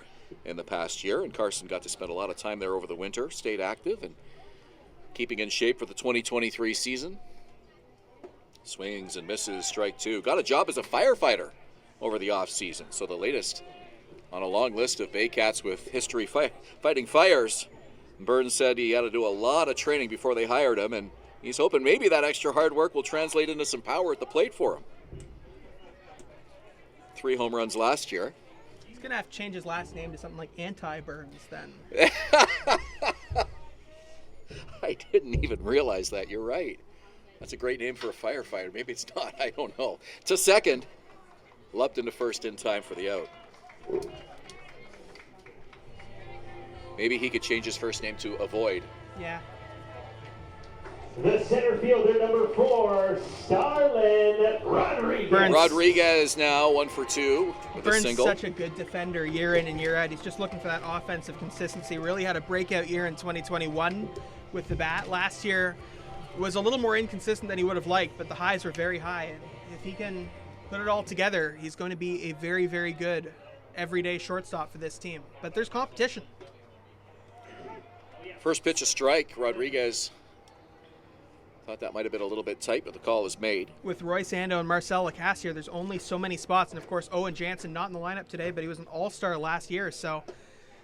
in the past year, and Carson got to spend a lot of time there over the winter, stayed active, and keeping in shape for the 2023 season. Swings and misses, strike two. Got a job as a firefighter over the offseason. So the latest on a long list of Baycats with history fighting fires. Burns said he had to do a lot of training before they hired him, and he's hoping maybe that extra hard work will translate into some power at the plate for him. 3 home runs last year. He's going to have to change his last name to something like Anti-Burns then. I didn't even realize that. You're right. That's a great name for a firefighter. Maybe it's not. I don't know. To second. Leapt into first in time for the out. Maybe he could change his first name to Avoid. Yeah. The center fielder, number 4, Starlin Rodriguez. Rodriguez now 1 for 2 with Burns a single. Such a good defender year in and year out. He's just looking for that offensive consistency. Really had a breakout year in 2021 with the bat. Last year was a little more inconsistent than he would have liked, but the highs were very high. And if he can put it all together, he's going to be a very, very good everyday shortstop for this team. But there's competition. First pitch a strike. Rodriguez thought that might have been a little bit tight, but the call is made. With Roy Sando and Marcel Lacassiere, there's only so many spots. And, of course, Owen Jansen not in the lineup today, but he was an all-star last year. So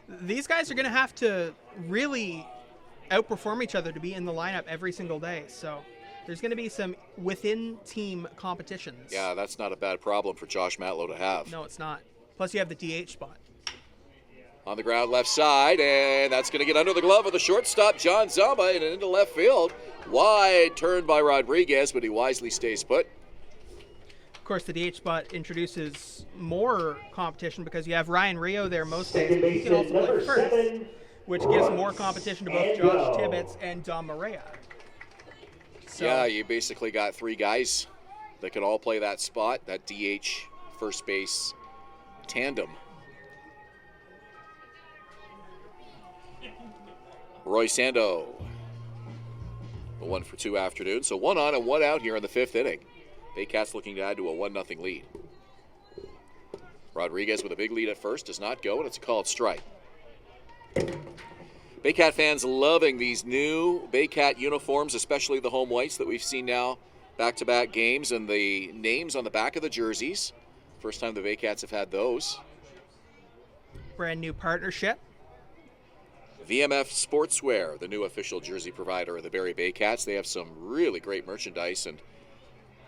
these guys are going to have to really outperform each other to be in the lineup every single day. So there's going to be some within-team competitions. Yeah, that's not a bad problem for Josh Matlow to have. No, it's not. Plus, you have the DH spot. On the ground left side, and that's going to get under the glove of the shortstop, John Zamba, and into left field. Wide turn by Rodriguez, but he wisely stays put. Of course, the DH spot introduces more competition because you have Ryan Rio there most days, but he can also play first, which gives more competition to both Josh Tibbetts and Dom Maria. So, yeah, you basically got 3 guys that can all play that spot, that DH first base tandem. Roy Sando, a 1 for 2 afternoon. So 1 on and 1 out here in the 5th inning. Baycats looking to add to a 1-0 lead. Rodriguez with a big lead at first does not go, and it's a called strike. Baycat fans loving these new Baycat uniforms, especially the home whites that we've seen now back-to-back games, and the names on the back of the jerseys. First time the Baycats have had those. brand new partnership. VMF Sportswear, the new official jersey provider of the Barrie Baycats. They have some really great merchandise, and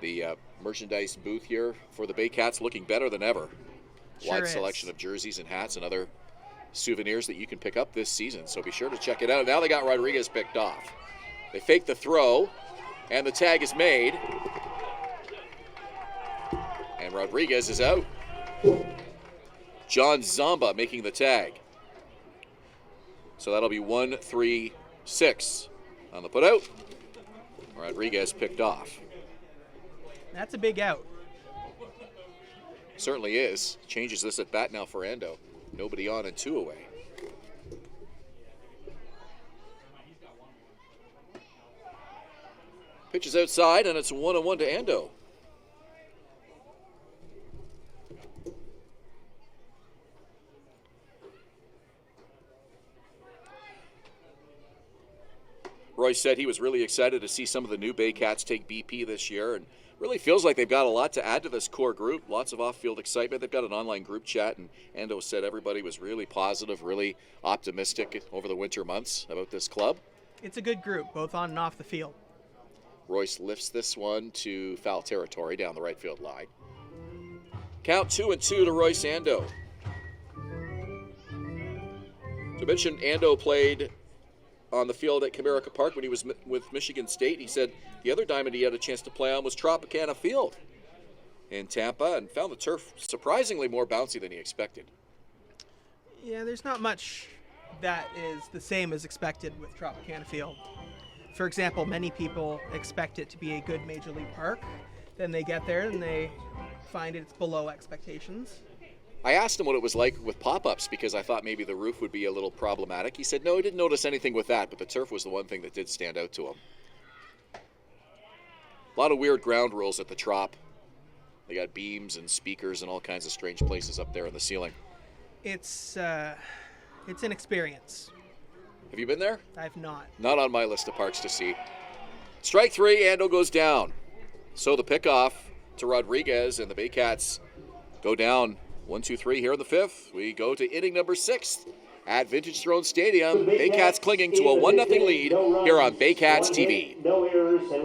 the merchandise booth here for the Baycats looking better than ever. Wide selection of jerseys and hats and other souvenirs that you can pick up this season, so be sure to check it out. Now they got Rodriguez picked off. They fake the throw, and the tag is made. And Rodriguez is out. John Zamba making the tag. So that'll be 1-3-6 on the putout. Rodriguez picked off. That's a big out. Certainly is. Changes this at bat now for Ando. Nobody on and 2 away. Pitch is outside, and it's 1-1 to Ando. Roy said he was really excited to see some of the new Baycats take BP this year, and really feels like they've got a lot to add to this core group. Lots of off-field excitement. They've got an online group chat, and Ando said everybody was really positive, really optimistic over the winter months about this club. It's a good group, both on and off the field. Royce lifts this one to foul territory down the right field line. Count 2-2 to Royce Ando. To mention, Ando played on the field at Comerica Park when he was with Michigan State. He said the other diamond he had a chance to play on was Tropicana Field in Tampa, and found the turf surprisingly more bouncy than he expected. Yeah, there's not much that is the same as expected with Tropicana Field. For example, many people expect it to be a good Major League park. Then they get there and they find it's below expectations. I asked him what it was like with pop-ups because I thought maybe the roof would be a little problematic. He said no, he didn't notice anything with that, but the turf was the one thing that did stand out to him. A lot of weird ground rules at the Trop. They got beams and speakers and all kinds of strange places up there in the ceiling. It's an experience. Have you been there? I've not. Not on my list of parks to see. Strike three, Ando goes down. So the pickoff to Rodriguez, and the Baycats go down 1-2-3 here in the fifth. We go to inning number 6 at Vintage Throne Stadium. Baycats clinging to a 1-0 lead here on Baycats TV. No errors and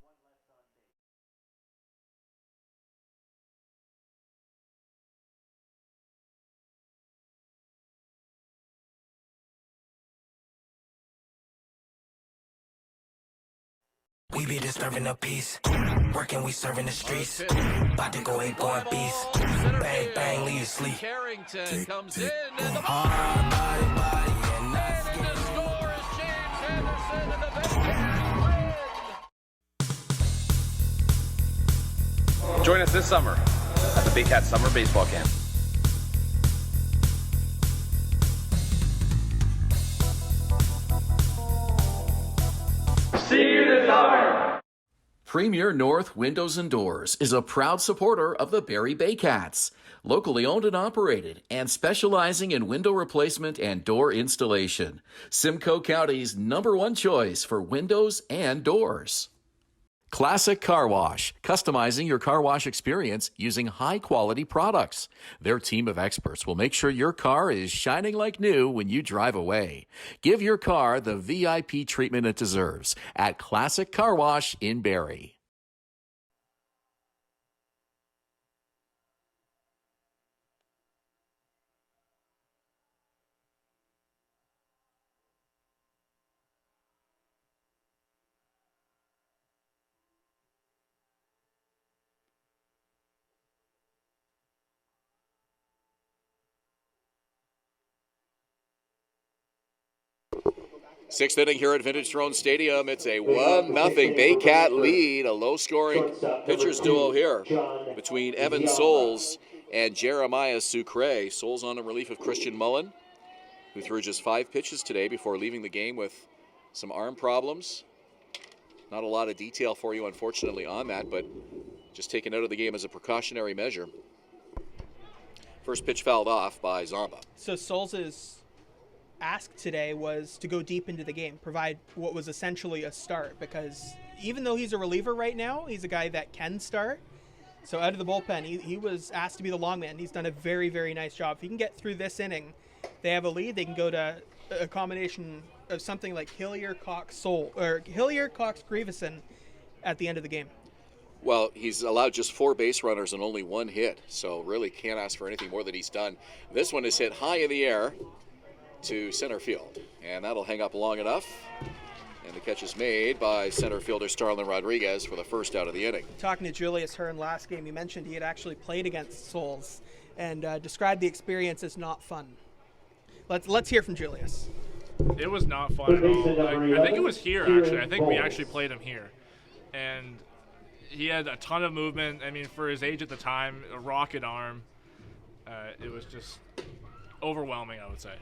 We be disturbing the peace. Working, we serving the streets. About to go ain't going beast. Bang, bang, leave you sleep. Carrington comes in, and the Hard body, and that's and the score is James Henderson, and the Baycats win. Join us this summer at the Baycats Summer Baseball Camp. Premier North Windows and Doors is a proud supporter of the Barrie Baycats, locally owned and operated and specializing in window replacement and door installation. Simcoe County's #1 choice for windows and doors. Classic Car Wash, customizing your car wash experience using high-quality products. Their team of experts will make sure your car is shining like new when you drive away. Give your car the VIP treatment it deserves at Classic Car Wash in Barrie. Sixth inning here at Vintage Throne Stadium. It's a 1-0 Baycat lead. A low-scoring pitchers duo here between Evan Souls and Jeremiah Sucre. Souls on a relief of Christian Mullen, who threw just 5 pitches today before leaving the game with some arm problems. Not a lot of detail for you, unfortunately, on that, but just taken out of the game as a precautionary measure. First pitch fouled off by Zamba. So Souls' ask today was to go deep into the game, provide what was essentially a start, because even though he's a reliever right now, he's a guy that can start. So out of the bullpen, he was asked to be the long man. He's done a very, very nice job. If he can get through this inning, they have a lead. They can go to a combination of something like Hillier, Cox, Grieveson at the end of the game. Well, he's allowed just 4 base runners and only 1 hit, so really can't ask for anything more than he's done. This one is hit high in the air to center field, and that'll hang up long enough. And the catch is made by center fielder Starlin Rodriguez for the first out of the inning. Talking to Julius Hern last game, he mentioned he had actually played against Souls and described the experience as not fun. Let's hear from Julius. It was not fun at all. I think it was here, actually. I think we actually played him here. And he had a ton of movement. I mean, for his age at the time, a rocket arm. It was just overwhelming, I would say.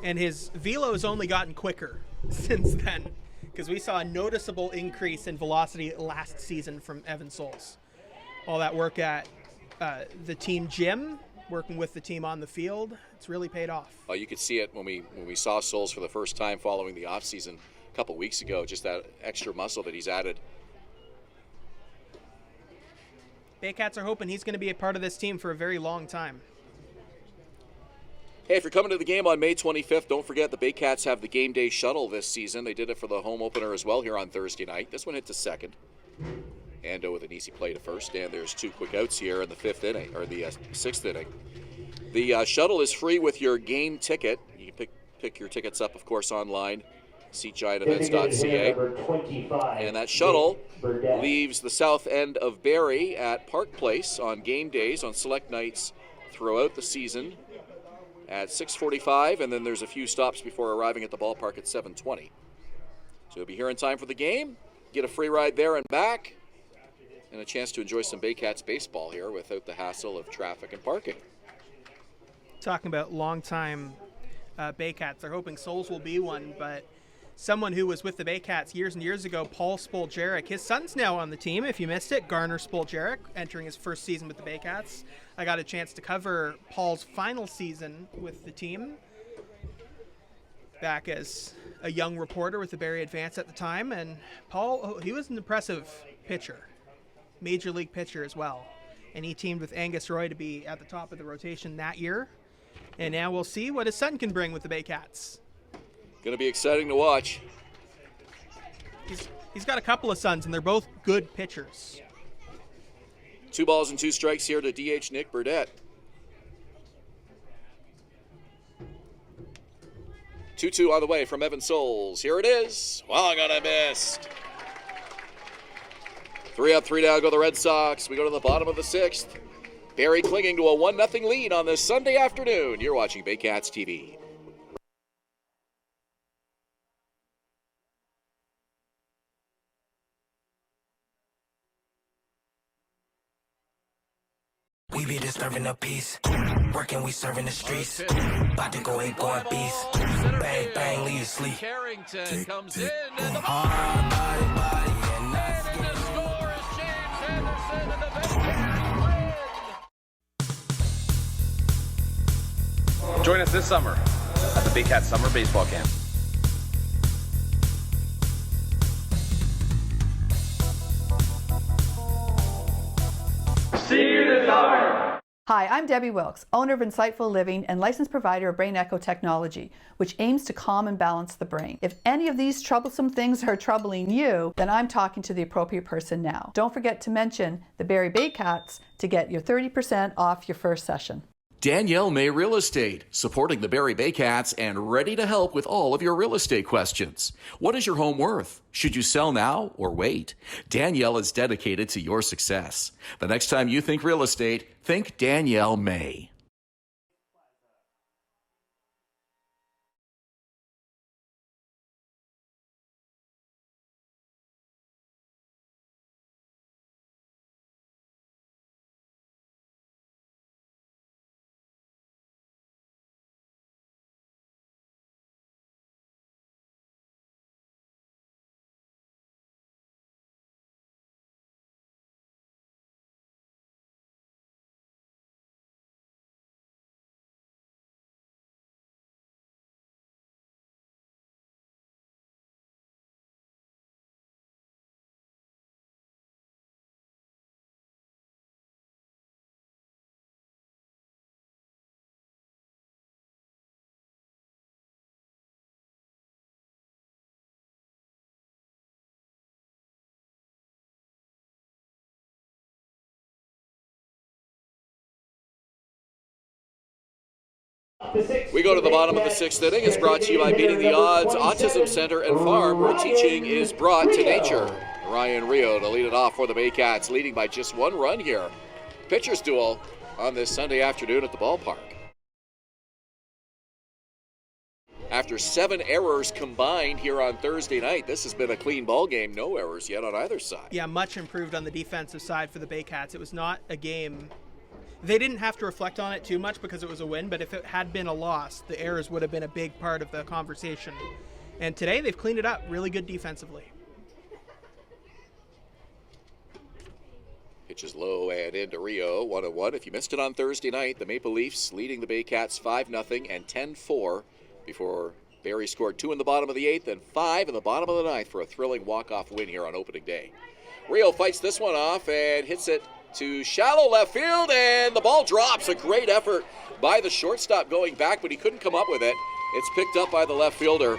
And his velo has only gotten quicker since then, because we saw a noticeable increase in velocity last season from Evan Souls. All that work at the team gym, working with the team on the field, it's really paid off. Well, you could see it when we saw Souls for the first time following the offseason a couple weeks ago, just that extra muscle that he's added. Baycats are hoping he's going to be a part of this team for a very long time. Hey, if you're coming to the game on May 25th, don't forget the Baycats have the game day shuttle this season. They did it for the home opener as well here on Thursday night. This one hit to second. Ando with an easy play to first, and there's 2 quick outs here in the 5th inning, or the 6th inning. The shuttle is free with your game ticket. You can pick your tickets up, of course, online, seatgiantevents.ca. And that shuttle leaves the south end of Barrie at Park Place on game days on select nights throughout the season at 6:45, and then there's a few stops before arriving at the ballpark at 7:20. So you'll be here in time for the game, get a free ride there and back, and a chance to enjoy some Baycats baseball here without the hassle of traffic and parking. Talking about long-time Baycats, they're hoping Souls will be one, but someone who was with the Baycats years and years ago, Paul Spoljaric, his son's now on the team, if you missed it, Garner Spoljaric, entering his first season with the Baycats. I got a chance to cover Paul's final season with the team. back as a young reporter with the Barrie Advance at the time, and Paul, he was an impressive pitcher, major league pitcher as well, and he teamed with Angus Roy to be at the top of the rotation that year, and now we'll see what his son can bring with the Baycats. Going to be exciting to watch. He's got a couple of sons, and they're both good pitchers. 2 balls and 2 strikes here to DH Nick Burdett. 2-2 on the way from Evan Souls. Here it is. Swung on a missed. 3 up, 3 down go the Red Sox. We go to the bottom of the 6th. Barrie clinging to a 1-0 lead on this Sunday afternoon. You're watching Baycats TV. We be disturbing the peace. Working, we serving the streets. About to go 8 going beast. Bang, bang, leave you sleep. Carrington comes in and the Hard body, and that's the score is James Anderson and the Baycats win. Join us this summer at the Baycats Summer Baseball Camp. Hi, I'm Debbie Wilkes, owner of Insightful Living and licensed provider of Brain Echo technology, which aims to calm and balance the brain. If any of these troublesome things are troubling you, then I'm talking to the appropriate person now. Don't forget to mention the Barrie Baycats to get your 30% off your first session. Danielle May Real Estate, supporting the Barrie Baycats and ready to help with all of your real estate questions. What is your home worth? Should you sell now or wait? Danielle is dedicated to your success. The next time you think real estate, think Danielle May. We go to the bottom of the 6th inning. It's brought to you by Beating the Odds Autism Center and Farm, where teaching is brought to nature. Ryan Rio to lead it off for the Baycats, leading by just 1 run here. Pitchers duel on this Sunday afternoon at the ballpark. After 7 errors combined here on Thursday night, this has been a clean ball game. No errors yet on either side. Yeah, much improved on the defensive side for the Baycats. It was not a game. They didn't have to reflect on it too much because it was a win, but if it had been a loss, the errors would have been a big part of the conversation. And today they've cleaned it up really good defensively. Pitches low and into Rio, 1-1. If you missed it on Thursday night, the Maple Leafs leading the Baycats 5-0 and 10-4 before Barrie scored 2 in the bottom of the 8th and 5 in the bottom of the 9th for a thrilling walk-off win here on opening day. Rio fights this one off and hits it to shallow left field, and the ball drops. A great effort by the shortstop going back, but he couldn't come up with it. It's picked up by the left fielder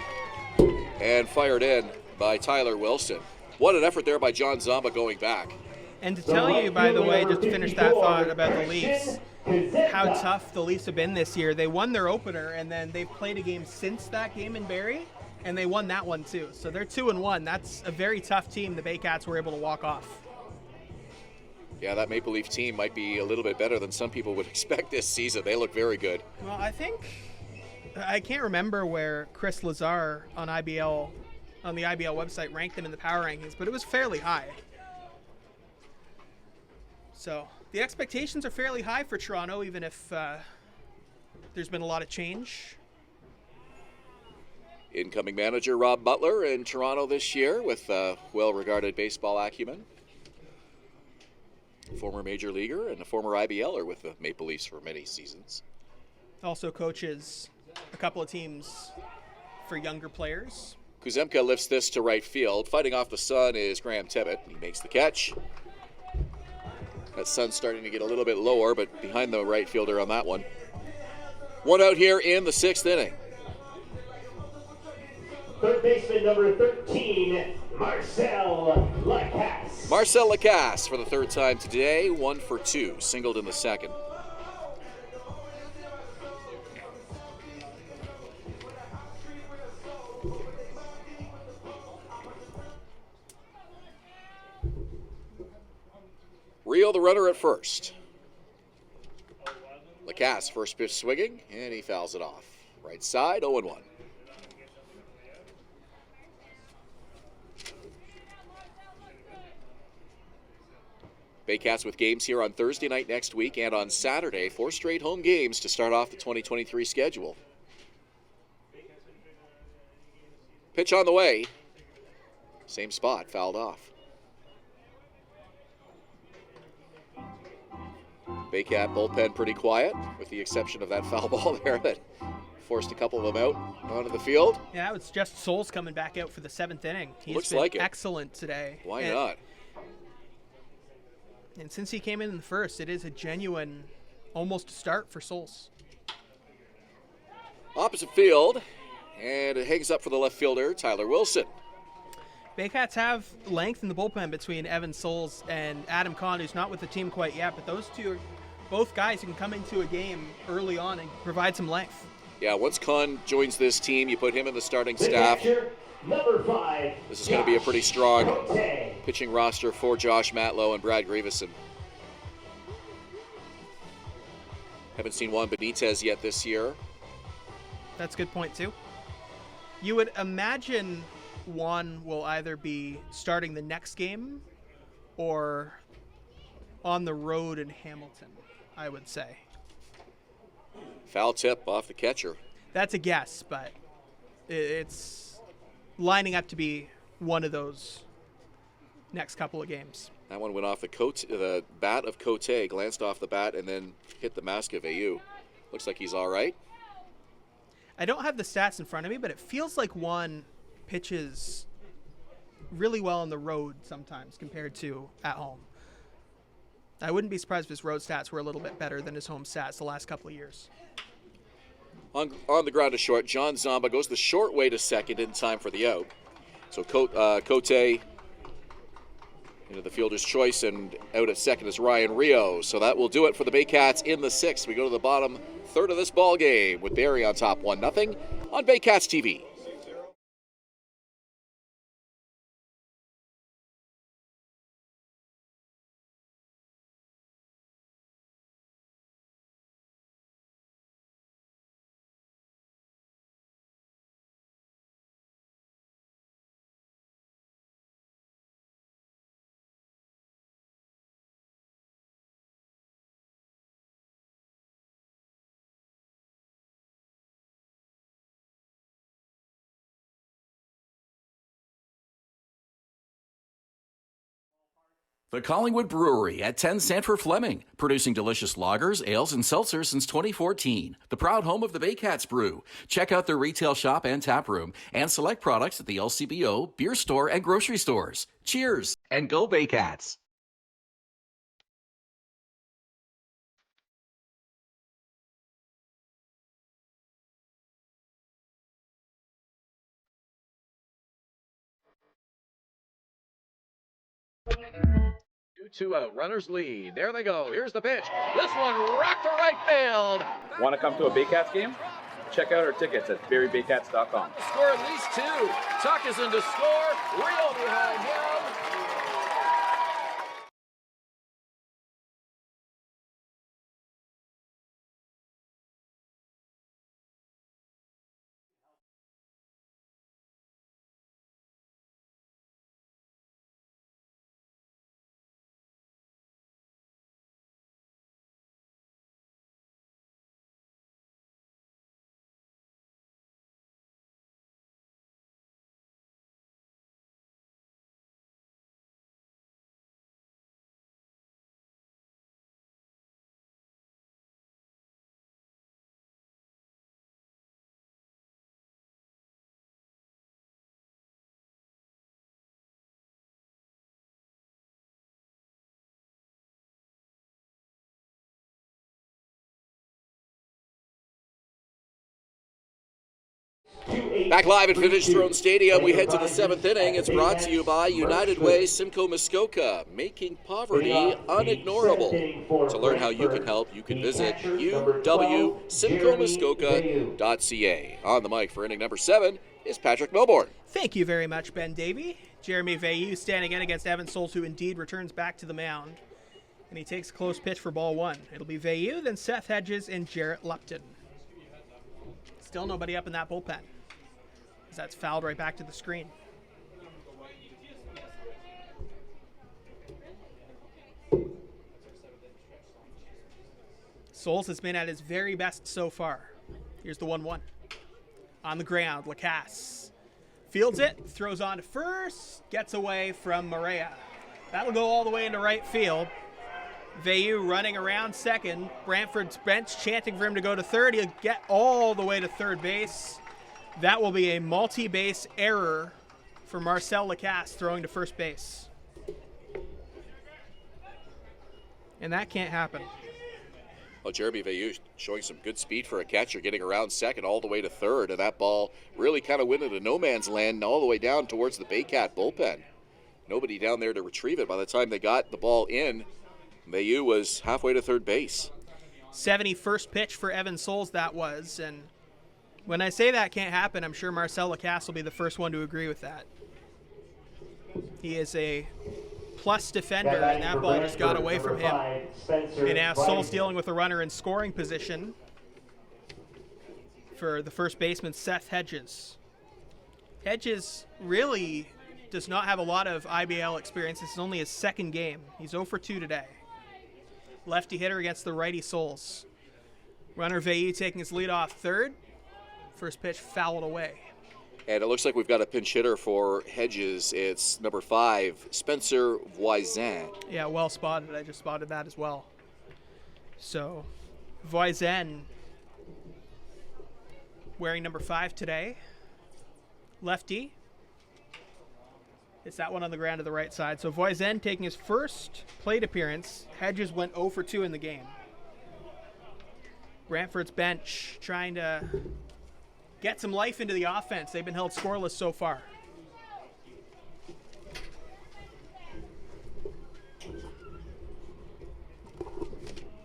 and fired in by Tyler Wilson. What an effort there by John Zamba going back. And to tell you, by the way, just to finish that thought about the Leafs, how tough the Leafs have been this year. They won their opener, and then they've played a game since that game in Barrie, and they won that one too. So they're 2-1. That's a very tough team the Baycats were able to walk off. Yeah, that Maple Leaf team might be a little bit better than some people would expect this season. They look very good. Well, I can't remember where Chris Lazar on the IBL website ranked them in the power rankings, but it was fairly high. So the expectations are fairly high for Toronto, even if there's been a lot of change. Incoming manager Rob Butler in Toronto this year with well-regarded baseball acumen. Former major leaguer and a former IBLer with the Maple Leafs for many seasons. Also coaches a couple of teams for younger players. Kuzemka lifts this to right field. Fighting off the sun is Graham Tibbett. He makes the catch. That sun's starting to get a little bit lower, but behind the right fielder on that one. One out here in the 6th inning. Third baseman number 13, Marcel Lacasse. Marcel Lacasse for the 3rd time today, 1 for 2, singled in the 2nd. Rio the runner at first. Lacasse first pitch swinging, and he fouls it off. Right side, 0-1. Baycats with games here on Thursday night next week and on Saturday, 4 straight home games to start off the 2023 schedule. Pitch on the way. Same spot, fouled off. Baycat bullpen pretty quiet, with the exception of that foul ball there that forced a couple of them out onto the field. Yeah, it's just Souls coming back out for the 7th inning. He's Looks been like it. excellent today. Why not? And since he came in the first, it is a genuine almost start for Souls. Opposite field, and it hangs up for the left fielder, Tyler Wilson. Baycats have length in the bullpen between Evan Souls and Adam Kahn, who's not with the team quite yet, but those two are both guys who can come into a game early on and provide some length. Yeah, once Kahn joins this team, you put him in the starting staff. Number 5. This is going to be a pretty strong Cote. pitching roster for Josh Matlow and Brad Grieveson. Haven't seen Juan Benitez yet this year. That's a good point, too. You would imagine Juan will either be starting the next game or on the road in Hamilton, I would say. Foul tip off the catcher. That's a guess, but it's lining up to be one of those next couple of games. That one went off the bat of Cote, glanced off the bat, and then hit the mask of AU. Looks like he's all right. I don't have the stats in front of me, but it feels like Juan pitches really well on the road sometimes compared to at home. I wouldn't be surprised if his road stats were a little bit better than his home stats the last couple of years. On the ground to short, John Zamba goes the short way to second in time for the out. So Cote into the fielder's choice, and out at second is Ryan Rio. So that will do it for the Baycats in the 6th. We go to the bottom third of this ball game with Barrie on top 1-0 on Baycats TV. The Collingwood Brewery at 10 Sanford Fleming, producing delicious lagers, ales, and seltzers since 2014. The proud home of the Baycats Brew. Check out their retail shop and tap room, and select products at the LCBO, beer store, and grocery stores. Cheers, and go Baycats! Two out, runners lead. There they go. Here's the pitch. This one rocked to right field. Want to come to a Baycats game? Check out our tickets at barriebaycats.com. Score at least 2. Tuck is in to score. Rio behind him. Back live at Vintage Throne Stadium, we head to the 7th inning. It's brought to you by United Way Simcoe Muskoka, making poverty unignorable. To learn how you can help, you can visit uwsimcoemuskoka.ca. On the mic for inning number 7 is Patrick Melbourne. Thank you very much, Ben Davy. Jeremy Veilleux standing in against Evan Souls, who indeed returns back to the mound. And he takes a close pitch for ball 1. It'll be Veilleux, then Seth Hedges, and Jarrett Lupton. Still nobody up in that bullpen, as that's fouled right back to the screen. Souls has been at his very best so far. Here's the 1-1. On the ground, Lacasse fields it, throws on to first, gets away from Maria. That'll go all the way into right field. Veilleux running around second. Brantford's bench chanting for him to go to third. He'll get all the way to third base. That will be a multi-base error for Marcel Lacasse throwing to first base. And that can't happen. Well, Jeremy Veilleux showing some good speed for a catcher, getting around second all the way to third, and that ball really kind of went into no man's land and all the way down towards the Baycat bullpen. Nobody down there to retrieve it. By the time they got the ball in, Veilleux was halfway to third base. 71st pitch for Evan Souls that was, and when I say that can't happen, I'm sure Marcel Lacasse will be the first one to agree with that. He is a plus defender, and that ball just got away from him. And now Souls dealing with a runner in scoring position for the first baseman, Seth Hedges. Hedges really does not have a lot of IBL experience. This is only his second game. He's 0 for 2 today. Lefty hitter against the righty Souls. Runner Veilleux taking his lead off third. First pitch fouled away. And it looks like we've got a pinch hitter for Hedges. It's number 5, Spencer Voisin. Yeah, well spotted. I just spotted that as well. So, Voisin wearing number 5 today. Lefty. It's that one on the ground to the right side. So Voisin taking his first plate appearance. Hedges went 0 for 2 in the game. Brantford's bench trying to get some life into the offense. They've been held scoreless so far.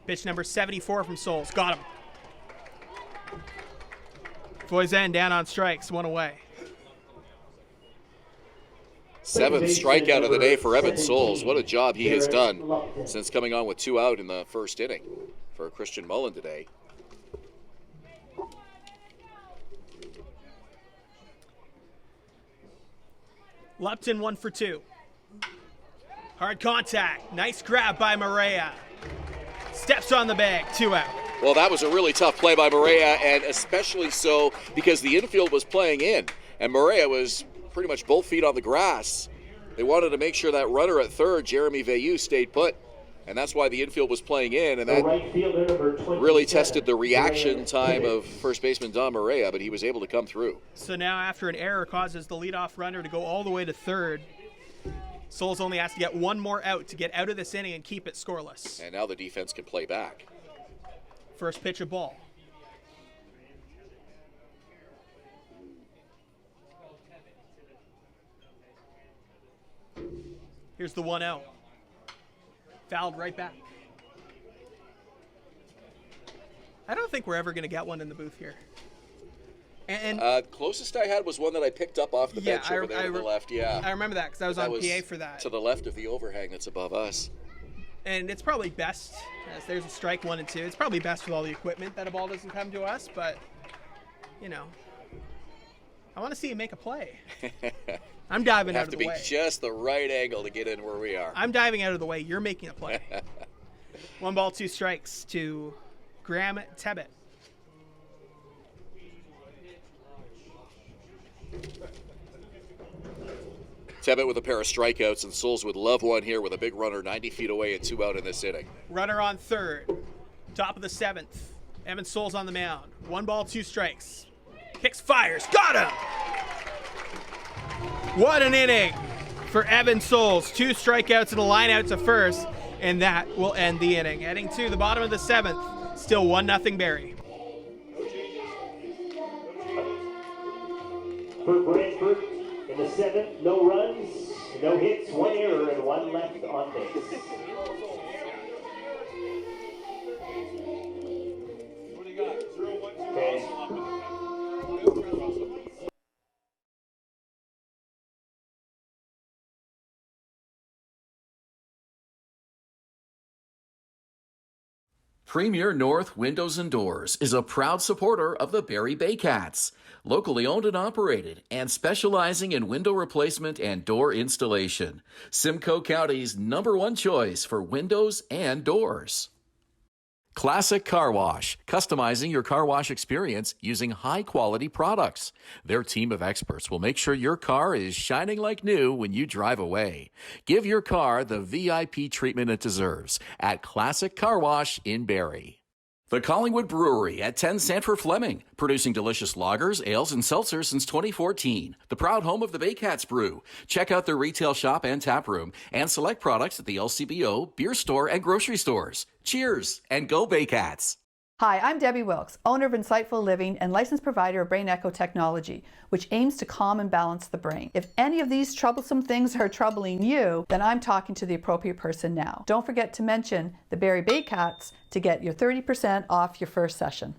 Pitch number 74 from Souls. Got him. Voisin down on strikes, 1 away. 7th strikeout of the day for Evan Souls. What a job he has done since coming on with 2 out in the first inning for Christian Mullen today. Lupton 1 for 2. Hard contact. Nice grab by Maria. Steps on the bag. 2 out. Well, that was a really tough play by Maria, and especially so because the infield was playing in, and Maria was pretty much both feet on the grass. They wanted to make sure that runner at third, Jeremy Veilleux, stayed put, and that's why the infield was playing in, and that really tested the reaction time of first baseman Don Maria, but he was able to come through. So now after an error causes the leadoff runner to go all the way to third, Souls only has to get 1 more out to get out of this inning and keep it scoreless. And now the defense can play back. First pitch of ball. Here's the 1-0. Fouled right back. I don't think we're ever going to get one in the booth here. And closest I had was one that I picked up off the bench over there to the left. Yeah, I remember that because I was on PA for that. To the left of the overhang that's above us. And it's probably best, as there's a strike 1 and 2. It's probably best with all the equipment that a ball doesn't come to us, but, you know, I want to see you make a play. I'm diving out of the way. Have to be just the right angle to get in where we are. I'm diving out of the way. You're making a play. 1 ball, 2 strikes to Graham Tebbett. Tebbett with a pair of strikeouts, and Souls would love one here with a big runner 90 feet away and 2 out in this inning. Runner on third. Top of the 7th. Evan Souls on the mound. 1 ball, 2 strikes. Kicks, fires. Got him! What an inning for Evan Souls. 2 strikeouts and a line out to first, and that will end the inning. Heading to the bottom of the 7th. Still 1-0 Barrie. for Brantford. In the 7th, no runs, no hits, 1 error, and 1 left on base. What do you got? 0-1-2. Okay. Premier North Windows and Doors is a proud supporter of the Barrie Baycats, locally owned and operated and specializing in window replacement and door installation. Simcoe County's #1 choice for windows and doors. Classic Car Wash, customizing your car wash experience using high-quality products. Their team of experts will make sure your car is shining like new when you drive away. Give your car the VIP treatment it deserves at Classic Car Wash in Barrie. The Collingwood Brewery at 10 Sanford Fleming, producing delicious lagers, ales, and seltzers since 2014. The proud home of the Baycats Brew. Check out their retail shop and tap room and select products at the LCBO, beer store, and grocery stores. Cheers and go Baycats! Hi, I'm Debbie Wilkes, owner of Insightful Living and licensed provider of Brain Echo Technology, which aims to calm and balance the brain. If any of these troublesome things are troubling you, then I'm talking to the appropriate person now. Don't forget to mention the Barrie Baycats to get your 30% off your first session.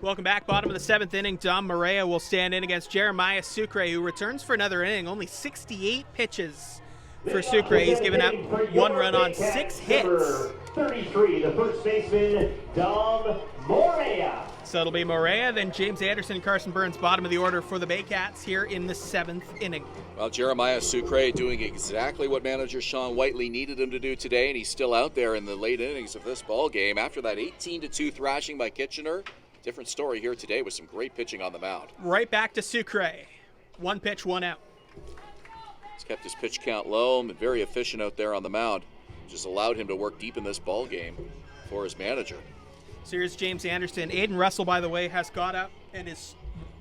Welcome back. Bottom of the 7th inning, Dom Morea will stand in against Jeremiah Sucre, who returns for another inning. Only 68 pitches for Sucre. He's given up 1 run on 6 hits. 33, the first baseman, Dom Morea. So it'll be Morea, then James Anderson and Carson Burns, bottom of the order for the Baycats here in the 7th inning. Well, Jeremiah Sucre doing exactly what manager Sean Whiteley needed him to do today, and he's still out there in the late innings of this ball game. After that 18-2 thrashing by Kitchener, different story here today with some great pitching on the mound. Right back to Sucre. 1 pitch, 1 out. He's kept his pitch count low and been very efficient out there on the mound. Just allowed him to work deep in this ball game for his manager. So here's James Anderson. Aiden Russell, by the way, has got up and is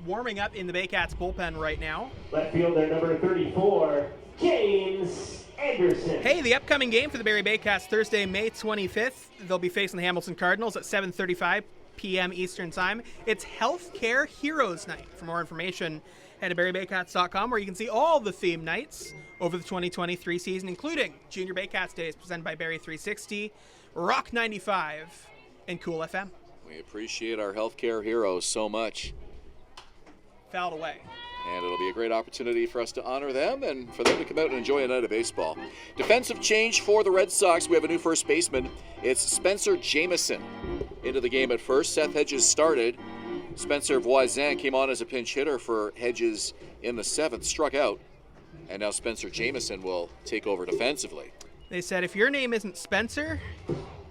warming up in the Baycats bullpen right now. Left fielder number 34, James Anderson. Hey, the upcoming game for the Barrie Baycats, Thursday, May 25th. They'll be facing the Hamilton Cardinals at 7:35 p.m. Eastern Time. It's Healthcare Heroes Night. For more information, head to barriebaycats.com, where you can see all the theme nights over the 2023 season, including Junior Baycats Days presented by Barrie 360, Rock 95, and Cool FM. We appreciate our healthcare heroes so much. Fouled away. And it'll be a great opportunity for us to honor them and for them to come out and enjoy a night of baseball. Defensive change for the Red Sox. We have a new first baseman. It's Spencer Jamieson into the game at first. Seth Hedges started. Spencer Voisin came on as a pinch hitter for Hedges in the 7th, struck out. And now Spencer Jamieson will take over defensively. They said if your name isn't Spencer,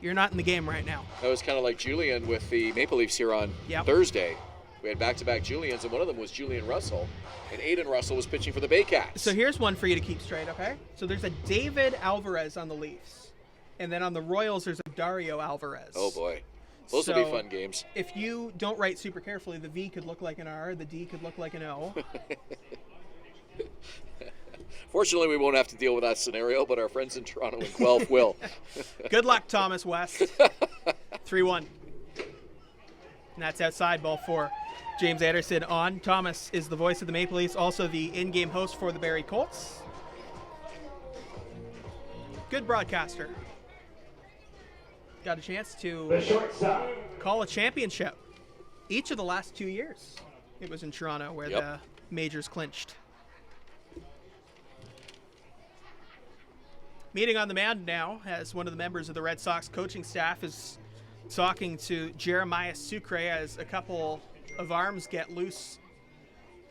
you're not in the game right now. That was kind of like Julian with the Maple Leafs here on Thursday. We had back-to-back Julians, and one of them was Julian Russell, and Aiden Russell was pitching for the Baycats. So here's one for you to keep straight, okay? So there's a David Alvarez on the Leafs, and then on the Royals there's a Dario Alvarez. Oh boy, those will be fun games. If you don't write super carefully, the V could look like an R, the D could look like an O. Fortunately, we won't have to deal with that scenario, but our friends in Toronto and Guelph will. Good luck, Thomas West. 3-1. And that's outside, ball 4. James Anderson on. Thomas is the voice of the Maple Leafs, also the in-game host for the Barrie Colts. Good broadcaster. Got a chance to call a championship Each of the last 2 years, it was in Toronto where the majors clinched. Meeting on the mound now as one of the members of the Red Sox coaching staff is talking to Jeremiah Sucre as a couple of arms get loose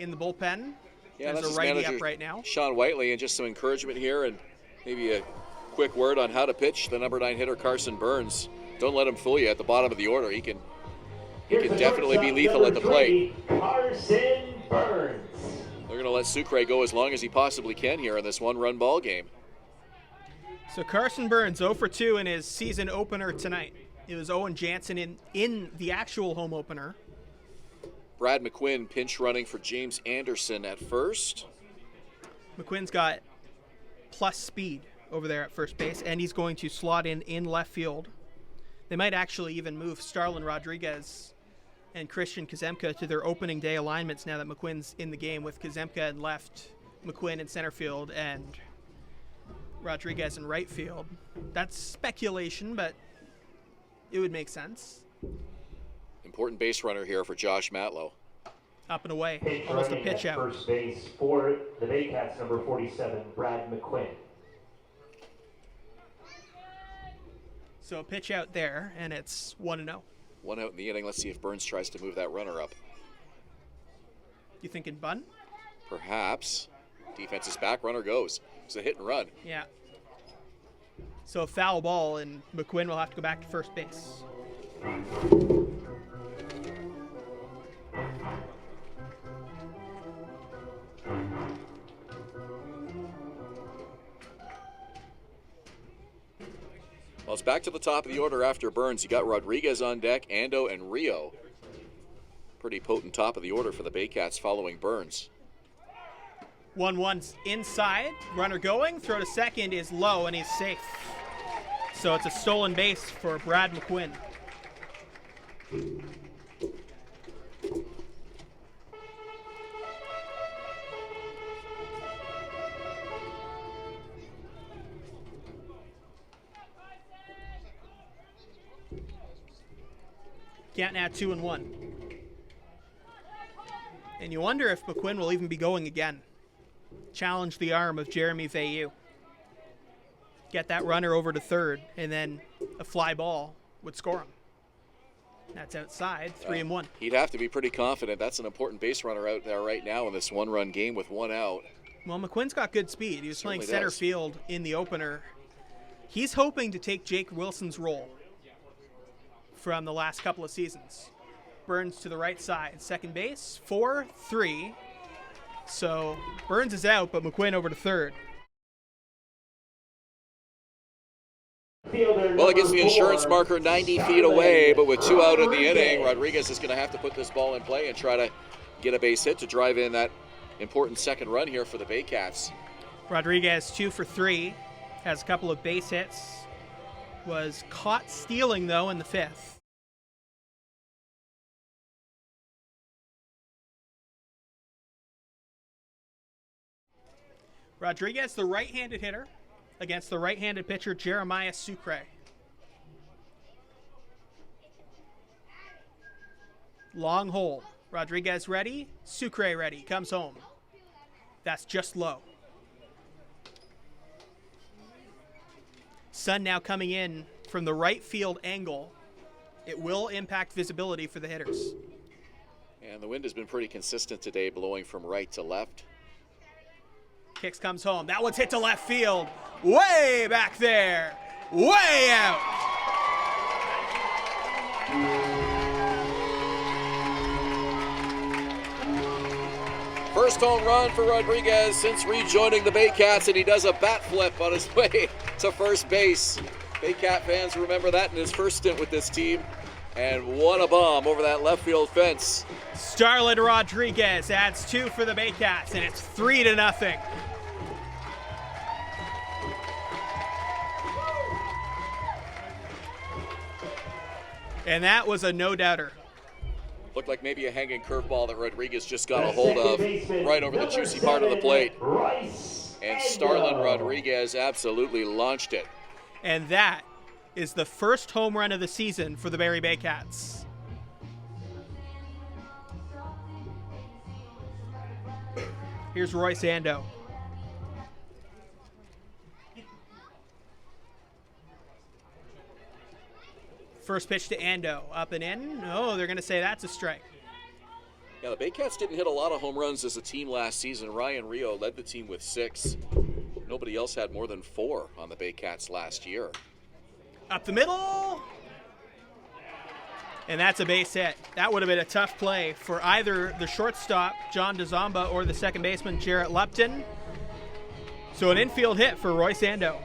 in the bullpen. Yeah, There's that's a righty manager, up right now. Sean Whiteley, and just some encouragement here and maybe a quick word on how to pitch the number 9 hitter Carson Burns. Don't let him fool you at the bottom of the order. He can definitely be lethal at the plate. Carson Burns. They're going to let Sucre go as long as he possibly can here in this one-run ball game. So Carson Burns 0 for 2 in his season opener tonight. It was Owen Jansen in the actual home opener. Brad McQuinn pinch running for James Anderson at first. McQuinn's got plus speed over there at first base, and he's going to slot in left field. They might actually even move Starlin Rodriguez and Christian Kazemka to their opening day alignments now that McQuinn's in the game, with Kazemka in left, McQuinn in center field, and Rodriguez in right field. That's speculation, but it would make sense. Important base runner here for Josh Matlow. Up and away, almost a pitch out. First base for the Baycats, number 47, Brad McQuinn. So a pitch out there, and it's 1-0. 1 out in the inning. Let's see if Burns tries to move that runner up. You thinking bunt? Perhaps. Defense is back, runner goes. It's a hit and run. Yeah. So a foul ball, and McQuinn will have to go back to first base. Well, it's back to the top of the order after Burns. You got Rodriguez on deck, Ando, and Rio. Pretty potent top of the order for the Baycats following Burns. 1-1's inside. Runner going. Throw to second is low, and he's safe. So it's a stolen base for Brad McQuinn. Count now 2-1. And you wonder if McQuinn will even be going again. Challenge the arm of Jeremy Veilleux. Get that runner over to third, and then a fly ball would score him. That's outside, 3-1. He'd have to be pretty confident. That's an important base runner out there right now in this one-run game with 1 out. Well, McQuinn's got good speed. He was playing Certainly center does. field in the opener. He's hoping to take Jake Wilson's role from the last couple of seasons. Burns to the right side, second base, 4-3. So Burns is out, but McQuinn over to third. Well, it gets the insurance marker 90 feet away, but with 2 out in the inning, Rodriguez is going to have to put this ball in play and try to get a base hit to drive in that important second run here for the Baycats. Rodriguez 2 for 3, has a couple of base hits. Was caught stealing, though, in the 5th. Rodriguez, the right-handed hitter, against the right-handed pitcher Jeremiah Sucre. Long hole. Rodriguez ready. Sucre ready. Comes home. That's just low. Sun now coming in from the right field angle. It will impact visibility for the hitters. And the wind has been pretty consistent today, blowing from right to left. Kicks comes home. That one's hit to left field. Way back there. Way out. First home run for Rodriguez since rejoining the Baycats, and he does a bat flip on his way to first base. Baycat fans remember that in his first stint with this team. And what a bomb over that left field fence. Starlin Rodriguez adds 2 for the Baycats, and it's 3-0. And that was a no-doubter. Looked like maybe a hanging curveball that Rodriguez just got a hold of right over the juicy part of the plate. And Starlin Rodriguez absolutely launched it. And that is the first home run of the season for the Barrie Baycats. Here's Royce Ando. First pitch to Ando, up and in. Oh, they're going to say that's a strike. Yeah, the Baycats didn't hit a lot of home runs as a team last season. Ryan Rio led the team with 6. Nobody else had more than 4 on the Baycats last year. Up the middle. And that's a base hit. That would have been a tough play for either the shortstop, John DeZomba, or the second baseman, Jarrett Lupton. So an infield hit for Royce Ando.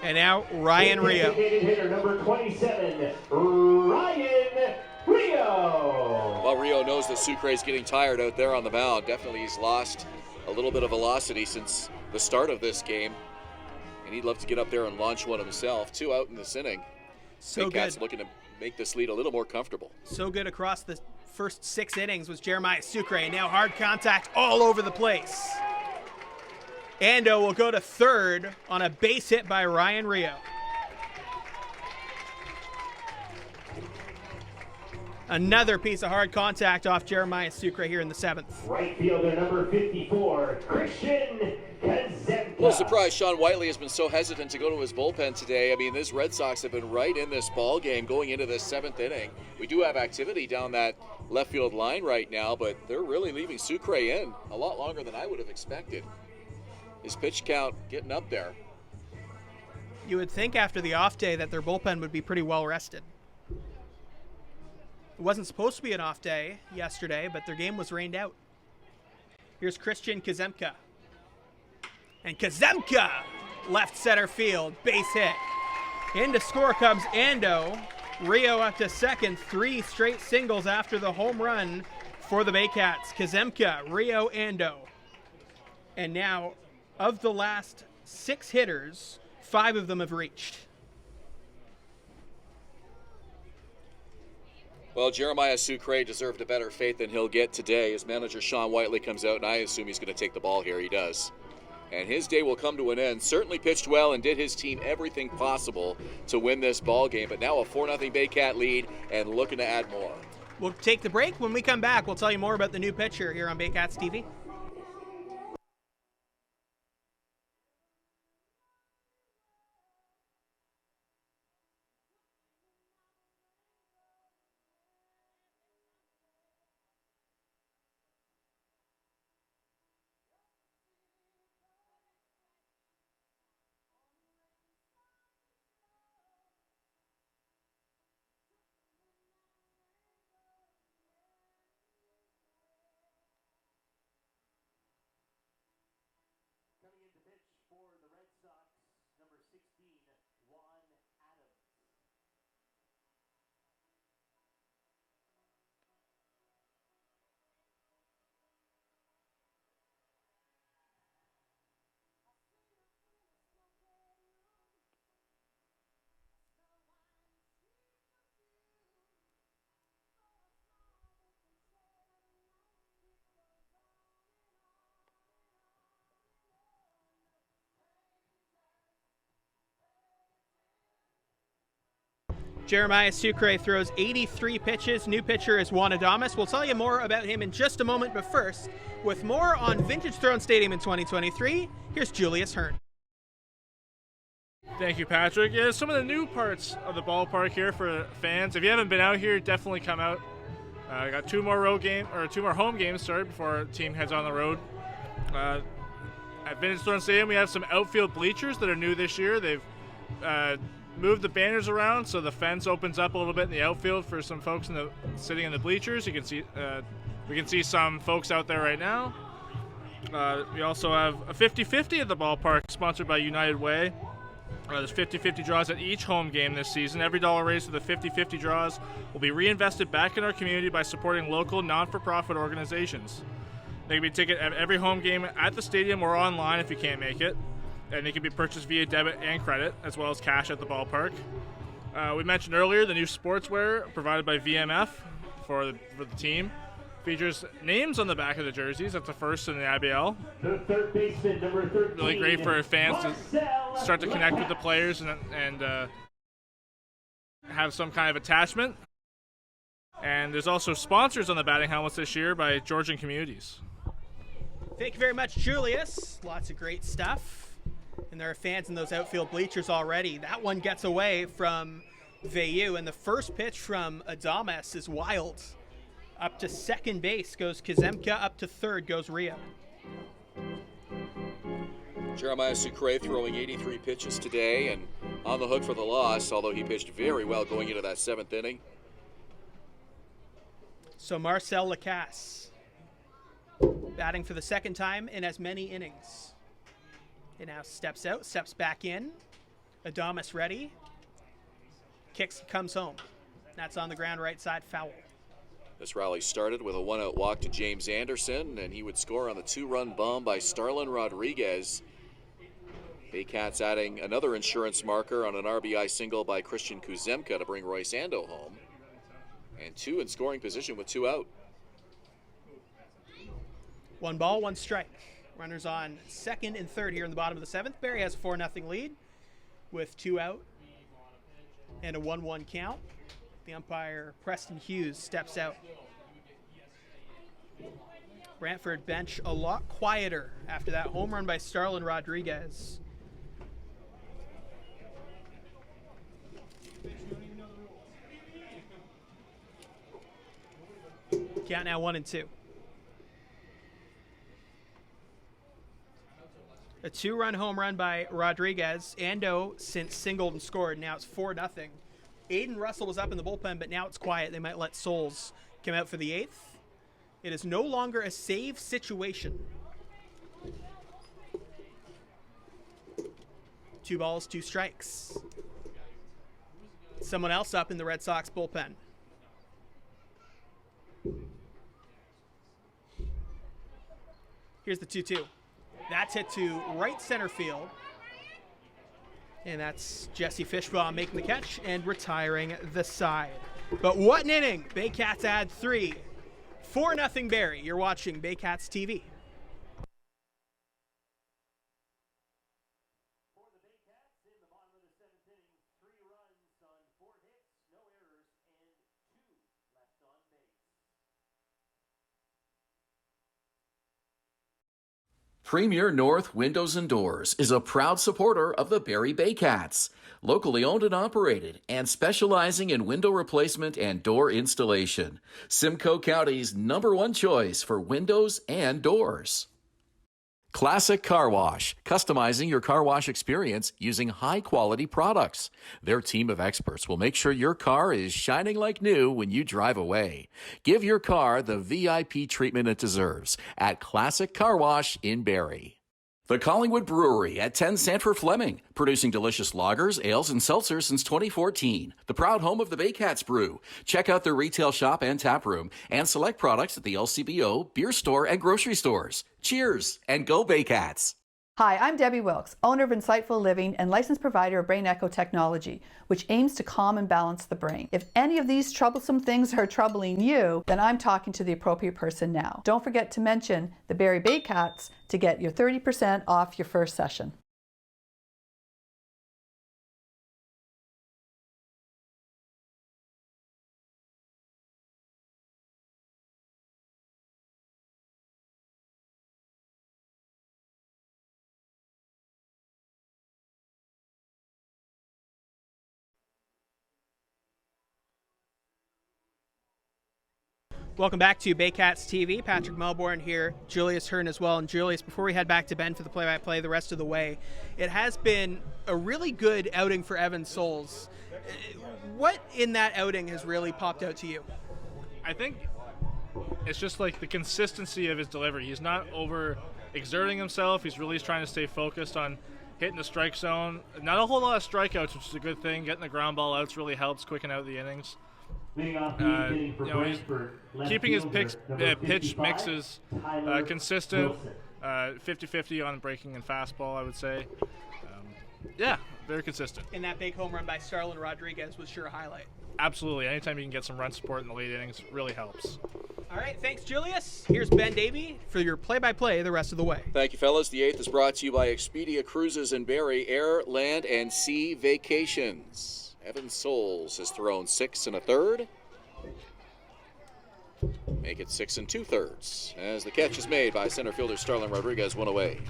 And now Ryan Rio. Designated hitter number 27, Ryan Rio. Well, Rio knows that Sucre's getting tired out there on the mound. Definitely he's lost a little bit of velocity since the start of this game. And he'd love to get up there and launch one himself. 2 out in this inning. So Baycats good. looking to make this lead a little more comfortable. So good across the first 6 innings was Jeremiah Sucre. And now hard contact all over the place. Ando will go to third on a base hit by Ryan Rio. Another piece of hard contact off Jeremiah Sucre here in the 7th. Right fielder number 54, Christian Kazemka. A little surprised Sean Whiteley has been so hesitant to go to his bullpen today. I mean, this Red Sox have been right in this ball game going into this 7th inning. We do have activity down that left field line right now, but they're really leaving Sucre in a lot longer than I would have expected. His pitch count getting up there. You would think after the off day that their bullpen would be pretty well rested. It wasn't supposed to be an off day yesterday, but their game was rained out. Here's Christian Kazemka. And Kazemka, left center field, base hit. In to score comes Ando. Rio up to second, 3 straight singles after the home run for the Baycats. Kazemka, Rio, Ando. And now, of the last 6 hitters, 5 of them have reached. Well, Jeremiah Sucre deserved a better fate than he'll get today. His manager, Sean Whiteley, comes out, and I assume he's going to take the ball here. He does. And his day will come to an end. Certainly pitched well and did his team everything possible to win this ball game. But now a 4-0 Baycat lead and looking to add more. We'll take the break. When we come back, we'll tell you more about the new pitcher here on Baycats TV. Coming in to pitch for the Red Sox, number 16, Juan Adams. Jeremiah Sucre throws 83 pitches. New pitcher is Juan Adames. We'll tell you more about him in just a moment, but first, with more on Vintage Throne Stadium in 2023, here's Julius Hern. Thank you, Patrick. Yeah, some of the new parts of the ballpark here for fans. If you haven't been out here, definitely come out. Got 2 more home games before our team heads on the road. At Vintage Throne Stadium, we have some outfield bleachers that are new this year. They've moved the banners around so the fence opens up a little bit in the outfield for some folks sitting in the bleachers. You can see we can see some folks out there right now. We also have a 50-50 at the ballpark, sponsored by United Way. There's 50-50 draws at each home game this season. Every dollar raised for the 50-50 draws will be reinvested back in our community by supporting local non-for-profit organizations. They can be ticket at every home game at the stadium or online if you can't make it. And they can be purchased via debit and credit, as well as cash at the ballpark. We mentioned earlier the new sportswear provided by VMF for the team. Features names on the back of the jerseys. That's the first in the IBL. The third baseman, number 13. Really great for fans to start to connect with the players and have some kind of attachment. And there's also sponsors on the batting helmets this year by Georgian Communities. Thank you very much, Julius. Lots of great stuff. And there are fans in those outfield bleachers already. That one gets away from Vayu, and the first pitch from Adames is wild. Up to second base goes Kazemka, up to third goes Rio. Jeremiah Sucre throwing 83 pitches today and on the hook for the loss, although he pitched very well going into that 7th inning. So Marcel Lacasse batting for the second time in as many innings. He now steps out, steps back in. Adames ready. Kicks, comes home. That's on the ground right side, foul. This rally started with a 1-out walk to James Anderson, and he would score on the 2-run bomb by Starlin Rodriguez. Baycats adding another insurance marker on an RBI single by Christian Kuzemka to bring Royce Ando home. And 2 in scoring position with 2 out. 1 ball, 1 strike. Runners on second and third here in the bottom of the 7th. Barrie has a 4-0 lead with 2 out and a 1-1 count. The umpire, Preston Hughes, steps out. Brantford bench a lot quieter after that home run by Starlin Rodriguez. Count now 1-2. A 2-run home run by Rodriguez. Ando since singled and scored. Now it's 4-0. Aiden Russell was up in the bullpen, but now it's quiet. They might let Souls come out for the 8th. It is no longer a save situation. 2 balls, 2 strikes. Someone else up in the Red Sox bullpen. Here's the 2-2. That's hit to right center field. And that's Jesse Fishbaum making the catch and retiring the side. But what an inning. Baycats add 3. 4-0 Barrie. You're watching Baycats TV. For the Baycats in the bottom of the 7th inning, 3 runs on 4 hits, no errors, and 2 left on base. Premier North Windows and Doors is a proud supporter of the Barrie Baycats, locally owned and operated and specializing in window replacement and door installation. Simcoe County's #1 choice for windows and doors. Classic Car Wash, customizing your car wash experience using high-quality products. Their team of experts will make sure your car is shining like new when you drive away. Give your car the VIP treatment it deserves at Classic Car Wash in Barrie. The Collingwood Brewery at 10 Sanford Fleming, producing delicious lagers, ales, and seltzers since 2014. The proud home of the Baycats Brew. Check out their retail shop and tap room and select products at the LCBO, beer store, and grocery stores. Cheers and go Baycats! Hi, I'm Debbie Wilkes, owner of Insightful Living and licensed provider of Brain Echo Technology, which aims to calm and balance the brain. If any of these troublesome things are troubling you, then I'm talking to the appropriate person now. Don't forget to mention the Barrie Baycats to get your 30% off your first session. Welcome back to Baycats TV. Patrick Melbourne here, Julius Hern as well. And Julius, before we head back to Ben for the play-by-play the rest of the way, it has been a really good outing for Evan Souls. What in that outing has really popped out to you? I think it's just like the consistency of his delivery. He's not over exerting himself. He's really trying to stay focused on hitting the strike zone. Not a whole lot of strikeouts, which is a good thing. Getting the ground ball outs really helps quicken out the innings. He's keeping his pitch mixes consistent, 50-50 on breaking and fastball, I would say. Yeah, very consistent. And that big home run by Starlin Rodriguez was sure a highlight. Absolutely. Anytime you can get some run support in the late innings really helps. All right, thanks, Julius. Here's Ben Davy for your play-by-play the rest of the way. Thank you, fellas. The 8th is brought to you by Expedia Cruises in Barrie, Air, Land, and Sea Vacations. Evan Souls has thrown 6 1/3. make it 6 2/3 as the catch is made by center fielder Starlin Rodriguez, one away.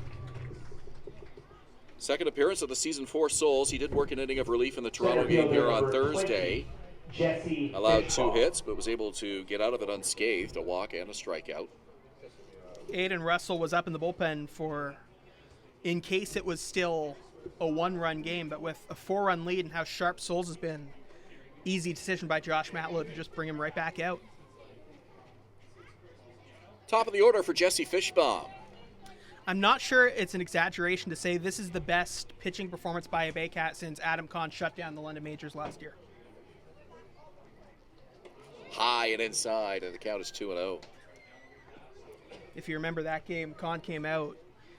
Second appearance of the season for Souls. He did work an inning of relief in the Toronto game here on Thursday. Allowed 2 hits, but was able to get out of it unscathed, a walk and a strikeout. Aiden Russell was up in the bullpen in case it was still a 1-run game, but with a 4-run lead and how sharp Souls has been, easy decision by Josh Matlow to just bring him right back out. Top of the order for Jesse Fishbaum. I'm not sure it's an exaggeration to say this is the best pitching performance by a Baycat since Adam Kahn shut down the London Majors last year. High and inside, and the count is 2-0. If you remember that game, Kahn came out.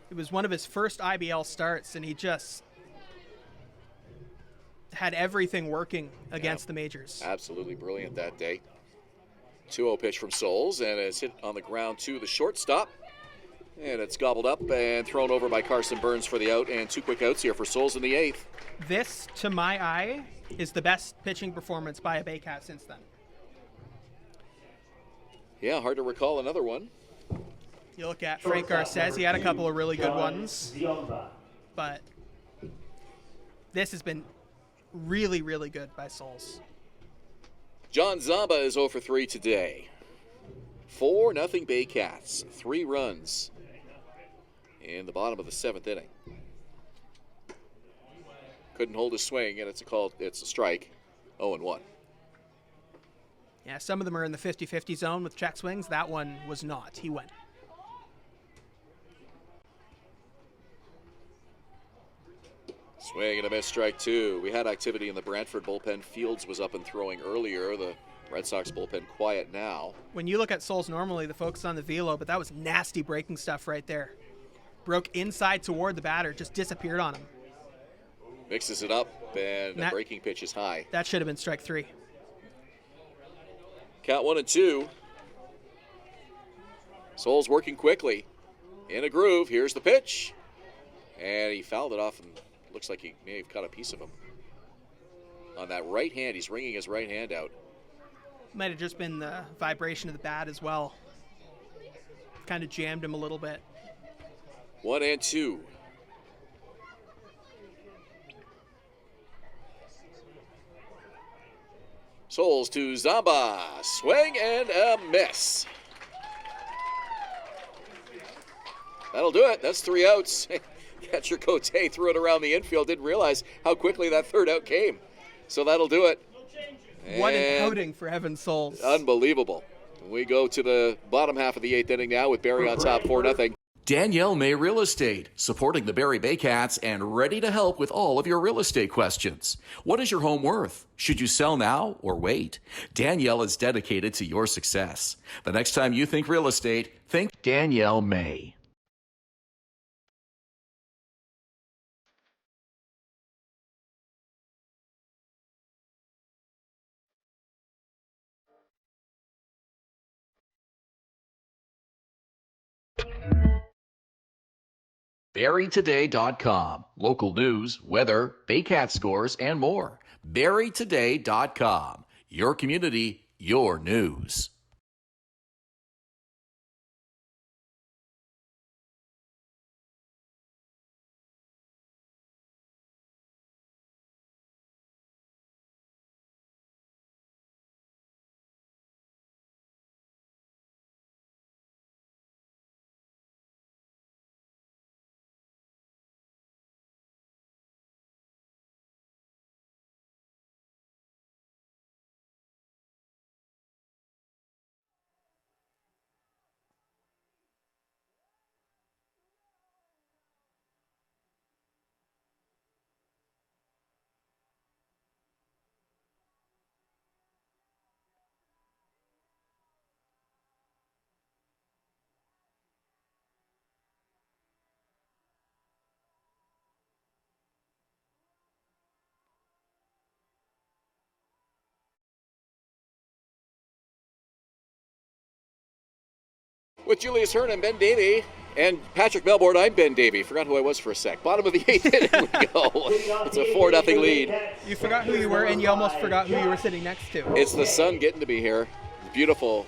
It was one of his first IBL starts, and he just had everything working against the Majors. Absolutely brilliant that day. 2-0 pitch from Souls, and it's hit on the ground to the shortstop. And it's gobbled up and thrown over by Carson Burns for the out, and 2 quick outs here for Souls in the 8th. This, to my eye, is the best pitching performance by a Baycat since then. Yeah, hard to recall another one. You look at Frank Garces, he had a couple of really good ones, but this has been really, really good by Souls. John Zamba is 0 for 3 today. 4-0 Baycats, 3 runs in the bottom of the 7th inning. Couldn't hold his swing, and it's a strike. 0-1. Yeah, some of them are in the 50-50 zone with check swings. That one was not. He went. Swing and a miss, strike 2. We had activity in the Brantford bullpen. Fields was up and throwing earlier. The Red Sox bullpen quiet now. When you look at Souls normally, the focus on the velo, but that was nasty breaking stuff right there. Broke inside toward the batter, just disappeared on him. Mixes it up, and the breaking pitch is high. That should have been strike 3. Count 1-2. Souls working quickly. In a groove. Here's the pitch. And he fouled it off, and looks like he may have caught a piece of him. On that right hand, he's wringing his right hand out. Might have just been the vibration of the bat as well. Kind of jammed him a little bit. 1-2. Souls to Zamba. Swing and a miss. That'll do it. That's 3 outs. Catcher Cote threw it around the infield. Didn't realize how quickly that 3rd out came. So that'll do it. What an outing for Evan Souls. Unbelievable. We go to the bottom half of the 8th inning now with Barrie on top 4-0. Danielle May Real Estate, supporting the Barrie Baycats and ready to help with all of your real estate questions. What is your home worth? Should you sell now or wait? Danielle is dedicated to your success. The next time you think real estate, think Danielle May. BarrieToday.com. Local news, weather, Baycat scores, and more. BarrieToday.com. Your community, your news. With Julius Hern and Ben Davy and Patrick Melbourne, I'm Ben Davy. Forgot who I was for a sec. Bottom of the 8th inning we go. It's a 4-0 lead. You forgot who you were, and you almost forgot who you were sitting next to. It's the sun getting to be here. Beautiful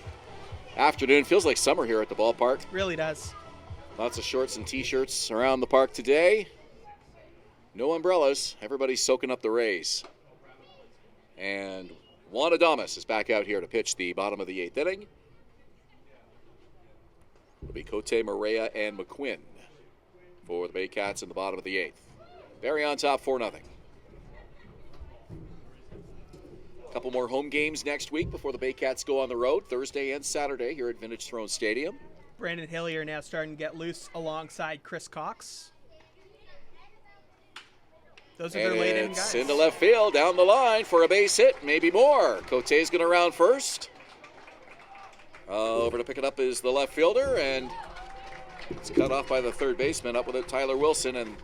afternoon. Feels like summer here at the ballpark. Really does. Lots of shorts and t-shirts around the park today. No umbrellas. Everybody's soaking up the rays. And Juan Adames is back out here to pitch the bottom of the 8th inning. It'll be Cote, Maria, and McQuinn for the Baycats in the bottom of the 8th. Barrie on top, 4-0. A couple more home games next week before the Baycats go on the road, Thursday and Saturday here at Vintage Throne Stadium. Brandon Hillier now starting to get loose alongside Chris Cox. Those are their late inning guys. It's into left field, down the line for a base hit, maybe more. Cote's going to round first. Over to pick it up is the left fielder, and it's cut off by the third baseman. Up with it, Tyler Wilson, and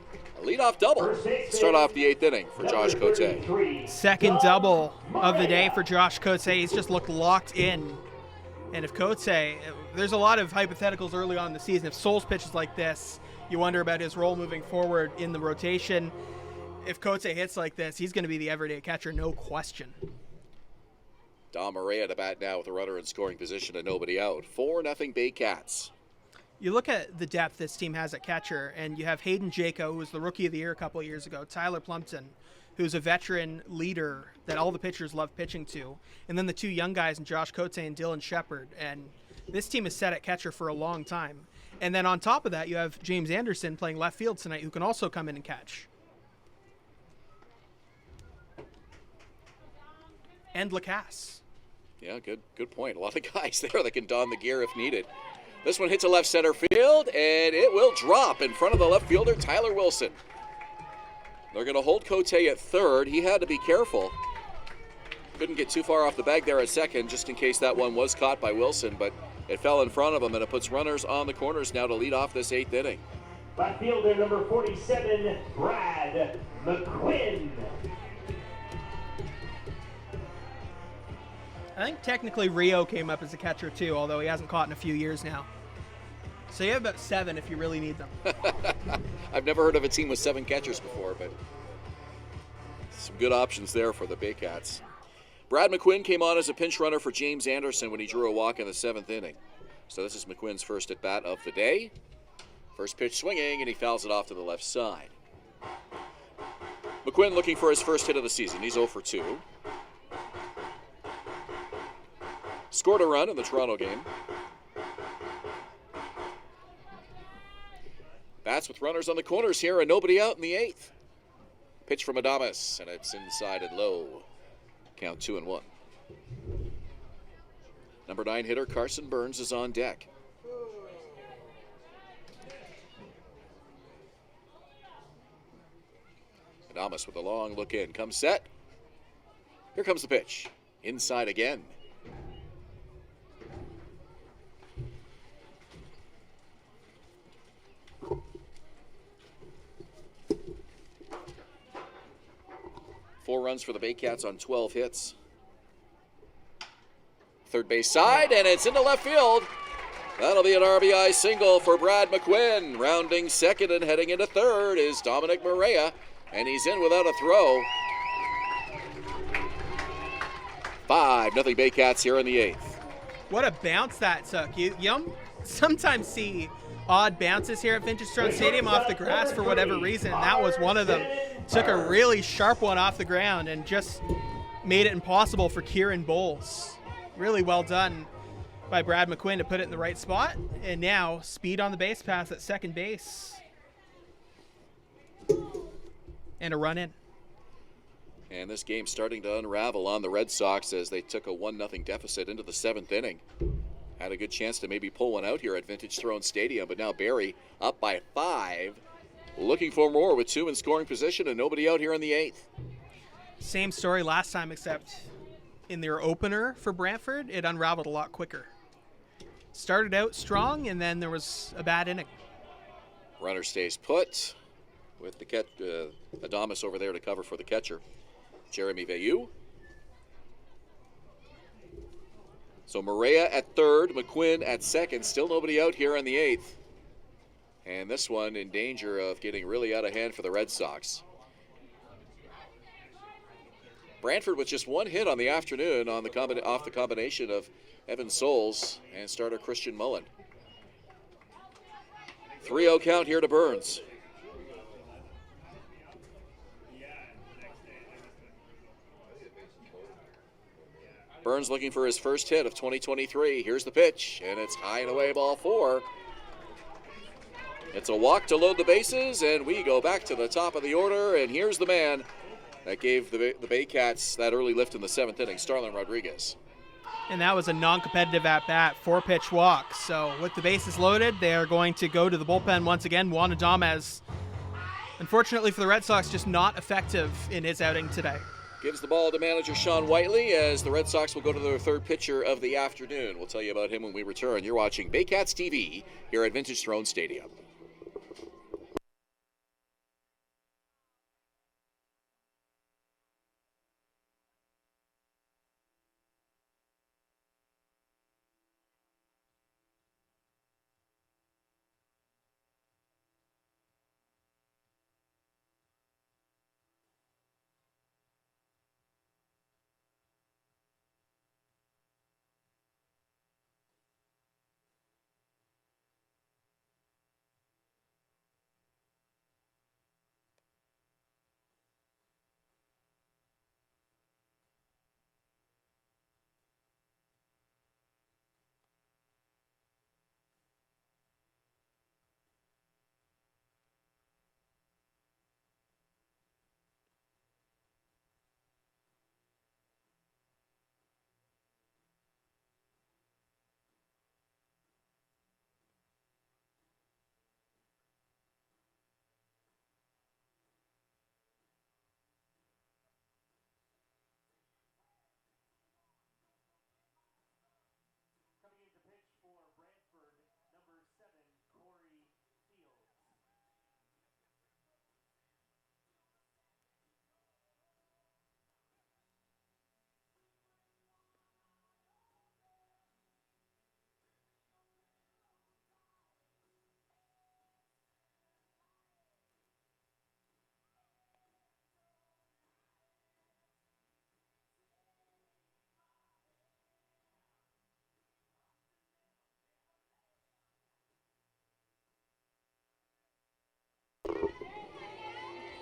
a leadoff double to start off the 8th inning for Josh Cote. Second double of the day for Josh Cote. He's just looked locked in. And if Cote, there's a lot of hypotheticals early on in the season. If Souls pitches like this, you wonder about his role moving forward in the rotation. If Cote hits like this, he's going to be the everyday catcher, no question. Dom Maria to bat now with a runner in scoring position and nobody out. 4-0 Baycats. You look at the depth this team has at catcher, and you have Hayden Jaco, who was the Rookie of the Year a couple of years ago, Tyler Plumpton, who's a veteran leader that all the pitchers love pitching to, and then the two young guys in Josh Cote and Dylan Shepard. And this team is set at catcher for a long time. And then on top of that, you have James Anderson playing left field tonight, who can also come in and catch. And Lacasse. Yeah, good point. A lot of guys there that can don the gear if needed. This one hits a left center field, and it will drop in front of the left fielder, Tyler Wilson. They're going to hold Cote at third. He had to be careful. Couldn't get too far off the bag there at second, just in case that one was caught by Wilson, but it fell in front of him, and it puts runners on the corners now to lead off this 8th inning. Left fielder number 47, Brad McQuinn. I think technically Rio came up as a catcher too, although he hasn't caught in a few years now. So you have about 7 if you really need them. I've never heard of a team with 7 catchers before, but some good options there for the Baycats. Brad McQuinn came on as a pinch runner for James Anderson when he drew a walk in the 7th inning. So this is McQuinn's first at bat of the day. First pitch swinging, and he fouls it off to the left side. McQuinn looking for his first hit of the season. He's 0 for 2. Scored a run in the Toronto game. Bats with runners on the corners here and nobody out in the 8th. Pitch from Adames, and it's inside and low. Count 2-1. Number 9 hitter Carson Burns is on deck. Adames with a long look in. Comes set. Here comes the pitch. Inside again. Four runs for the Baycats on 12 hits. Third base side, and it's into left field. That'll be an RBI single for Brad McQuinn. Rounding second and heading into third is Dominic Maria, and he's in without a throw. 5-0 Baycats here in the 8th. What a bounce that took. You sometimes see odd bounces here at Vintage Throne Stadium off the grass for whatever reason, and that was one of them. Took a really sharp one off the ground and just made it impossible for Kieran Bowles. Really well done by Brad McQuinn to put it in the right spot. And now speed on the base pass at second base. And a run in. And this game's starting to unravel on the Red Sox as they took a 1-0 deficit into the 7th inning. Had a good chance to maybe pull one out here at Vintage Throne Stadium, but now Barrie up by 5. Looking for more with 2 in scoring position and nobody out here in the 8th. Same story last time, except in their opener for Brantford, it unraveled a lot quicker. Started out strong, and then there was a bad inning. Runner stays put with the Adames over there to cover for the catcher, Jeremy Veilleux. So Maria at third, McQuinn at second. Still nobody out here in the 8th. And this one in danger of getting really out of hand for the Red Sox. Brantford with just one hit on the afternoon on the off the combination of Evan Souls and starter Christian Mullen. 3-0 count here to Burns. Burns looking for his first hit of 2023. Here's the pitch, and it's high and away, ball 4. It's a walk to load the bases, and we go back to the top of the order, and here's the man that gave the Baycats that early lift in the 7th inning, Starlin Rodriguez. And that was a non-competitive at-bat, 4-pitch walk. So with the bases loaded, they are going to go to the bullpen once again. Juan Adames, unfortunately for the Red Sox, just not effective in his outing today. Gives the ball to manager Sean Whiteley as the Red Sox will go to their third pitcher of the afternoon. We'll tell you about him when we return. You're watching Baycats TV here at Vintage Throne Stadium. Coming in to pitch for Brantford, number 7, Corey Fields.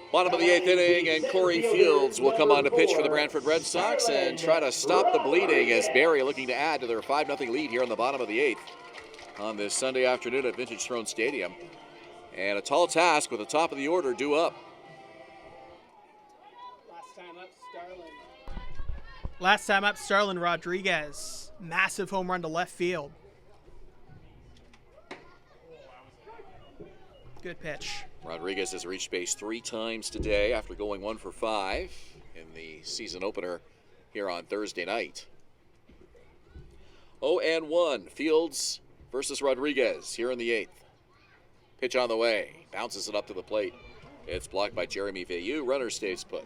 Bottom of the 8th inning, and Corey Fields will come on to pitch for the Brantford Red Sox and try to stop the bleeding as Barrie looking to add to their 5-0 lead here in the bottom of the 8th on this Sunday afternoon at Vintage Throne Stadium. And a tall task with the top of the order due up. Last time up, Starlin Rodriguez. Massive home run to left field. Good pitch. Rodriguez has reached base 3 times today after going 1 for 5 in the season opener here on Thursday night. 0-1, Fields versus Rodriguez here in the 8th. Pitch on the way, bounces it up to the plate. It's blocked by Jeremy Veilleux, runner stays put.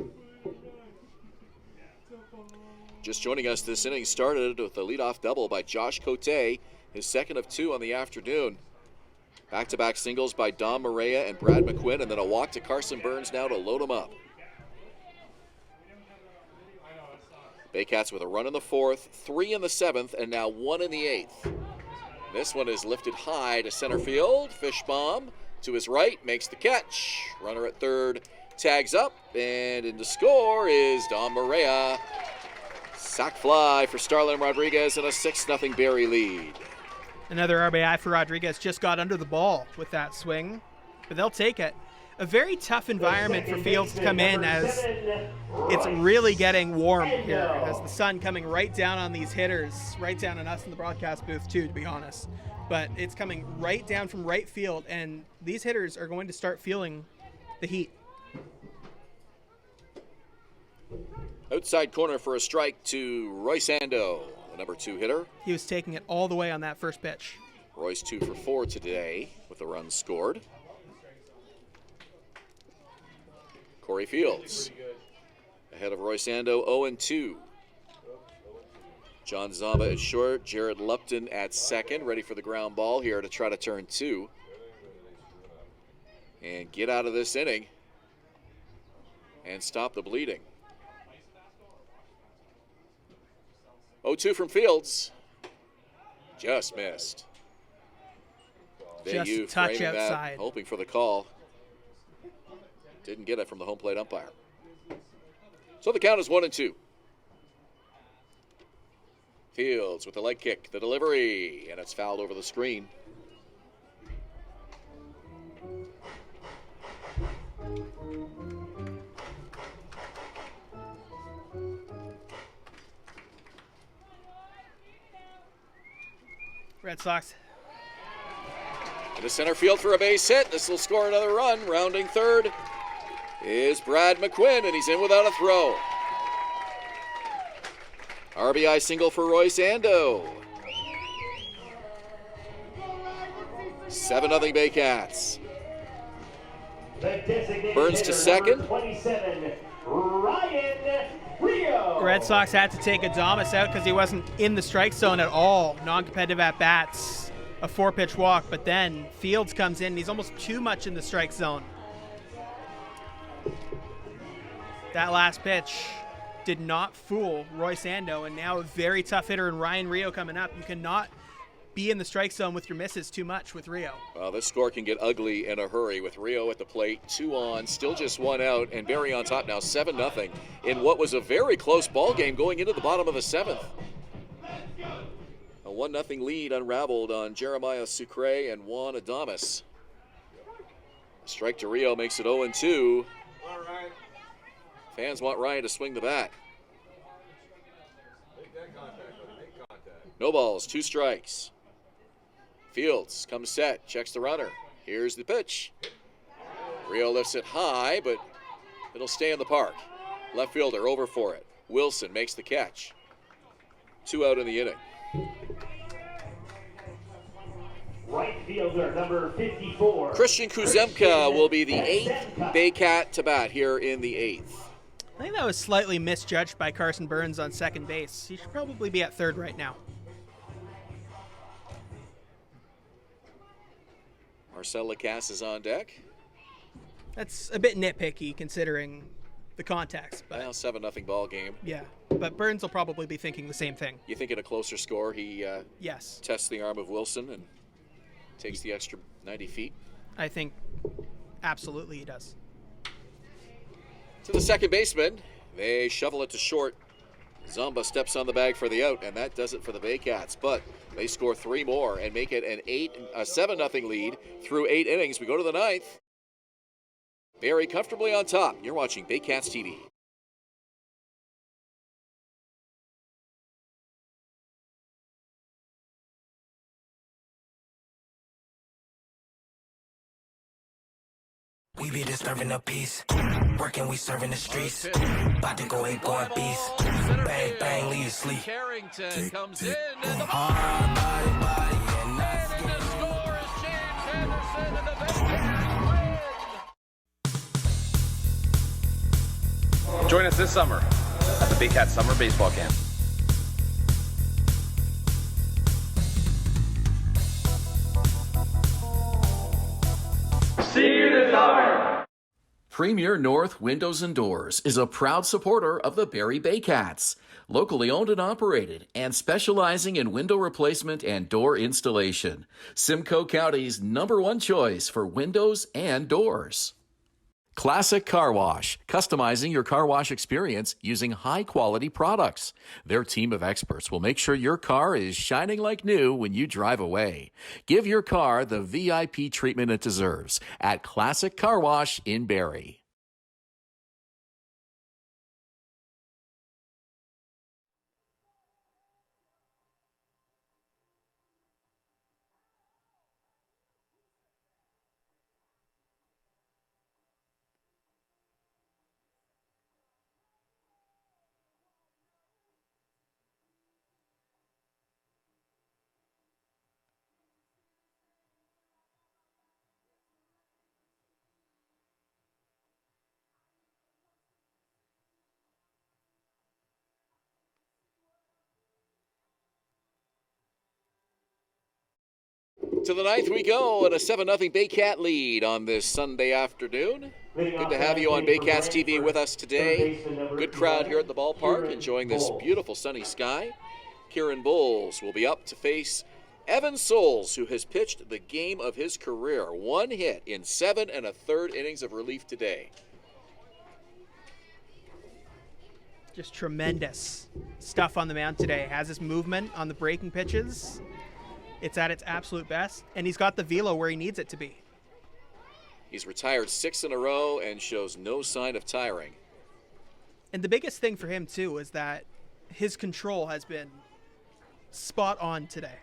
Just joining us, this inning started with a leadoff double by Josh Cote, his second of 2 on the afternoon. Back-to-back singles by Dom Maria and Brad McQuinn, and then a walk to Carson Burns now to load him up. Baycats with a run in the 4th, 3 in the 7th, and now 1 in the 8th. This one is lifted high to center field. Fish bomb to his right, makes the catch. Runner at third tags up, and in to score is Dom Maria. Sac fly for Starlin Rodriguez and a 6-0 Barrie lead. Another RBI for Rodriguez, just got under the ball with that swing, but they'll take it. A very tough environment for Fields to come in as it's really getting warm here, as the sun coming right down on these hitters, right down on us in the broadcast booth too, to be honest. But it's coming right down from right field, and these hitters are going to start feeling the heat. Outside corner for a strike to Royce Ando, the number 2 hitter. He was taking it all the way on that first pitch. Royce 2 for 4 today with a run scored. Corey Fields ahead of Royce Ando, 0-2. John Zamba at short, Jared Lupton at second, ready for the ground ball here to try to turn 2 and get out of this inning and stop the bleeding. 0-2 from Fields. Just missed. Just Bayou a touch framing outside. that, hoping for the call. Didn't get it from the home plate umpire. So the count is 1-2. Fields with the leg kick, the delivery, and it's fouled over the screen. Red Sox. Into center field for a base hit. This will score another run. Rounding third is Brad McQuinn, and he's in without a throw. RBI single for Royce Ando. 7-0 Baycats. Burns to second. 27, Ryan Rio. The Red Sox had to take Adames out because he wasn't in the strike zone at all. Non-competitive at-bats, a 4-pitch walk, but then Fields comes in and he's almost too much in the strike zone. That last pitch did not fool Royce Ando, and now a very tough hitter in Ryan Rio coming up. You cannot be in the strike zone with your misses too much with Rio. Well, this score can get ugly in a hurry with Rio at the plate, 2 on, still just 1 out, and Barrie on top now 7-0 in what was a very close ball game going into the bottom of the 7th. A 1-0 lead unraveled on Jeremiah Sucre and Juan Adames. A strike to Rio makes it 0-2. Fans want Ryan to swing the bat. No balls, 2 strikes. Fields comes set, checks the runner. Here's the pitch. Rio lifts it high, but it'll stay in the park. Left fielder over for it. Wilson makes the catch. 2 out in the inning. Right fielder number 54. Christian Kuzemka will be the 8th Baycat to bat here in the 8th. I think that was slightly misjudged by Carson Burns on second base. He should probably be at third right now. Marcel Lacasse is on deck. That's a bit nitpicky considering the context. But Well, 7-0 ball game. yeah, but Burns will probably be thinking the same thing. You think in a closer score he Yes, tests the arm of Wilson and takes the extra 90 feet? I think absolutely he does. To the second baseman. They shovel it to short. Zamba steps on the bag for the out, and that does it for the Baycats. But they score 3 more and make it a 7-0 lead through 8 innings. We go to the 9th. Barrie comfortably on top. You're watching Baycats TV. We be disturbing the peace. Working, we serving the streets. About to go ain't going beast. Bang, bang, leave you sleep. Carrington comes in, and the Hard body, and that's and the score is James Henderson, and the Baycats win. Join us this summer at the Baycats Summer Baseball Camp. Premier North Windows and Doors is a proud supporter of the Barrie Baycats, locally owned and operated and specializing in window replacement and door installation. Simcoe County's #1 choice for windows and doors. Classic Car Wash, customizing your car wash experience using high-quality products. Their team of experts will make sure your car is shining like new when you drive away. Give your car the VIP treatment it deserves at Classic Car Wash in Barrie. To the 9th we go, and a 7-0 Baycat lead on this Sunday afternoon. Good to have you on Baycats TV with us today. Good crowd here at the ballpark, enjoying this beautiful sunny sky. Kieran Bowles will be up to face Evan Souls, who has pitched the game of his career. 1 hit in 7 1/3 innings of relief today. Just tremendous stuff on the mound today. Has his movement on the breaking pitches. It's at its absolute best, and he's got the velo where he needs it to be. He's retired 6 in a row and shows no sign of tiring. And the biggest thing for him, too, is that his control has been spot on today.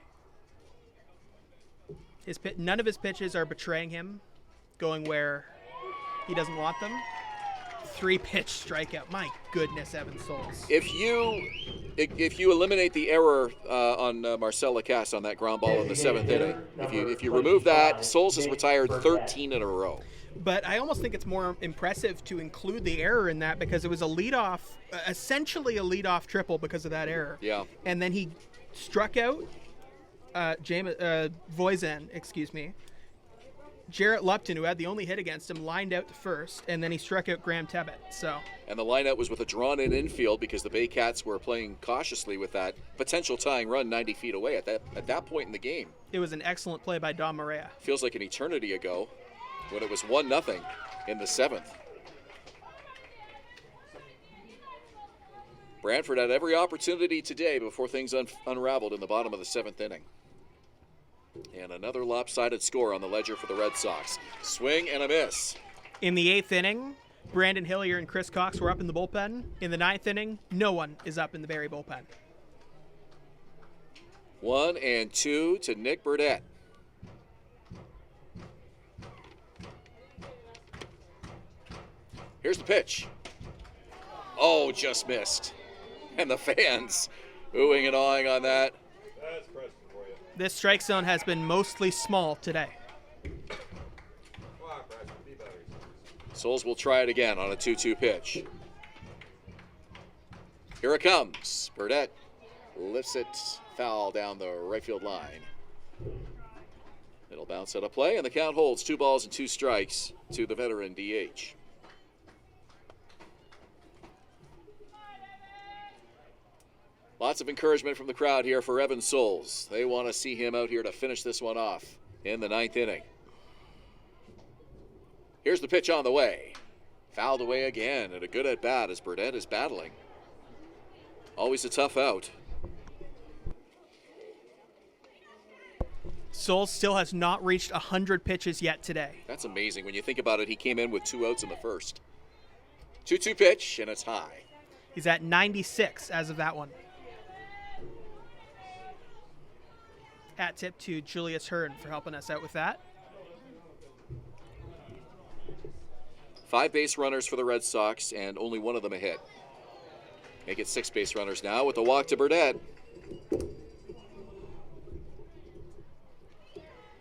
None of his pitches are betraying him, going where he doesn't want them. 3-pitch strikeout. My goodness, Evan Souls. If you eliminate the error on Marcel Lacasse on that ground ball in the 7th inning, if you remove that, Souls has retired 13 in a row. But I almost think it's more impressive to include the error in that because it was a leadoff, essentially a leadoff triple because of that error. Yeah. And then he struck out Voisin, Jarrett Lupton, who had the only hit against him, lined out to first, and then he struck out Graham Tebbett. And the lineout was with a drawn-in infield because the Baycats were playing cautiously with that potential tying run 90 feet away at that point in the game. It was an excellent play by Dom Maria. Feels like an eternity ago when it was 1-0 in the 7th. Brantford had every opportunity today before things unraveled in the bottom of the 7th inning. And another lopsided score on the ledger for the Red Sox. Swing and a miss. In the 8th inning, Brandon Hillier and Chris Cox were up in the bullpen. In the 9th inning, no one is up in the Barrie bullpen. 1-2 to Nick Burdett. Here's the pitch. Oh, just missed. And the fans oohing and awing on that. That's Preston for you. This strike zone has been mostly small today. Come on, Preston, be better. Souls will try it again on a 2-2 pitch. Here it comes. Burdett lifts it foul down the right field line. It'll bounce out of play, and the count holds 2 balls and 2 strikes to the veteran DH. Lots of encouragement from the crowd here for Evan Souls. They want to see him out here to finish this one off in the 9th inning. Here's the pitch on the way. Fouled away again, and a good at bat as Burdett is battling. Always a tough out. Souls still has not reached 100 pitches yet today. That's amazing. When you think about it, he came in with 2 outs in the first. 2-2 pitch, and it's high. He's at 96 as of that one. Hat tip to Julius Hern for helping us out with that. 5 base runners for the Red Sox, and only one of them a hit. Make it 6 base runners now with the walk to Burdett.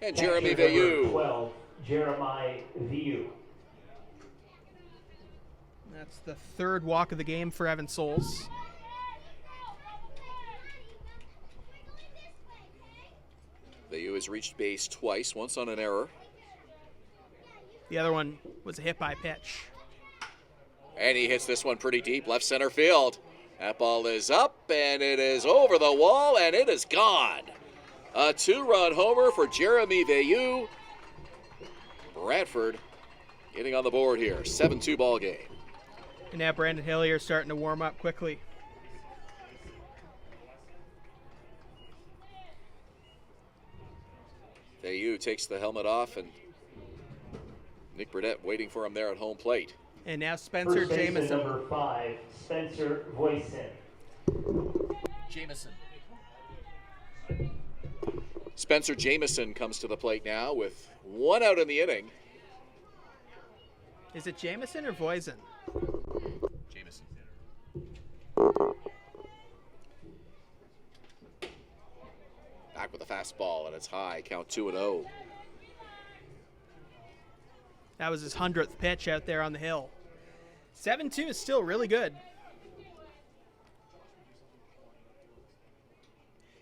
And Jeremy Veilleux. 12, Jeremiah Veilleux. That's the 3rd walk of the game for Evan Souls. Veilleux has reached base twice, once on an error. The other one was a hit by pitch. And he hits this one pretty deep, left center field. That ball is up, and it is over the wall, and it is gone. A 2-run homer for Jeremy Veilleux. Brantford getting on the board here. 7-2 ball game. And now Brandon Hillier starting to warm up quickly. Veilleux takes the helmet off, and Nick Burdett waiting for him there at home plate. And now Spencer First baseman Jamison. number 5, Spencer Voisin. Spencer Jamison comes to the plate now with 1 out in the inning. Is it Jamison or Voisin? Jamison. Back with a fastball, and it's high. Count 2-0. That was his 100th pitch out there on the hill. 7-2 is still really good.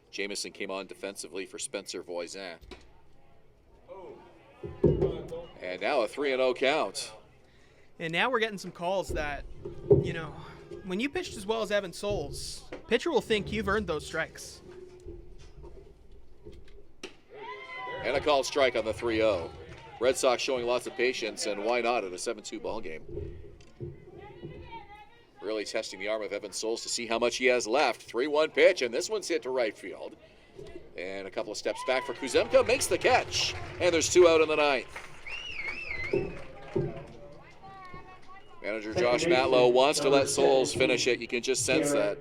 Jamison came on defensively for Spencer Voisin. And now a 3-0 count. And now we're getting some calls that, you know, when you pitched as well as Evan Souls, pitcher will think you've earned those strikes. And a called strike on the 3-0. Red Sox showing lots of patience, and why not at a 7-2 ball game? Really testing the arm of Evan Souls to see how much he has left. 3-1 pitch, and this one's hit to right field. And a couple of steps back for Kuzemka, makes the catch. And there's 2 out in the 9th. Manager Josh Matlow wants to let Souls finish it. You can just sense that.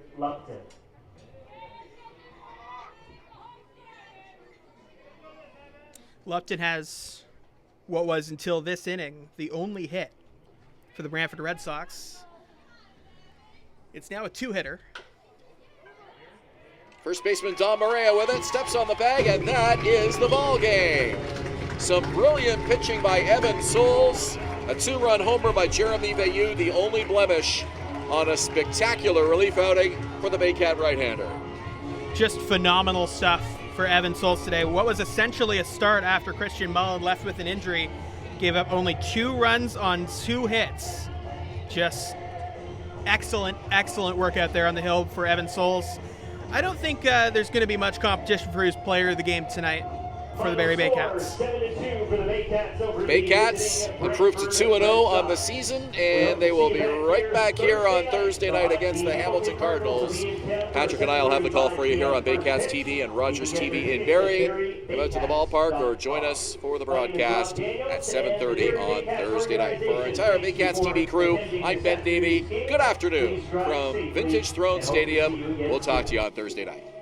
Lupton has what was until this inning the only hit for the Brantford Red Sox. It's now a 2-hitter. First baseman Dom Maria with it, steps on the bag, and that is the ball game. Some brilliant pitching by Evan Souls. A 2-run homer by Jeremy Bayou, the only blemish on a spectacular relief outing for the Baycat right-hander. Just phenomenal stuff for Evan Souls today. What was essentially a start after Christian Mullen left with an injury, gave up only 2 runs on 2 hits. Just excellent, excellent work out there on the hill for Evan Souls. I don't think there's going to be much competition for his player of the game tonight for the Barrie Baycats. Baycats improved to 2-0 on the season, and they will be right back here on Thursday night against the Hamilton Cardinals. Patrick and I will have the call for you here on Baycats TV and Rogers TV in Barrie. Come out to the ballpark or join us for the broadcast at 7:30 on Thursday night. For our entire Baycats TV crew, I'm Ben Davy. Good afternoon from Vintage Throne Stadium. We'll talk to you on Thursday night.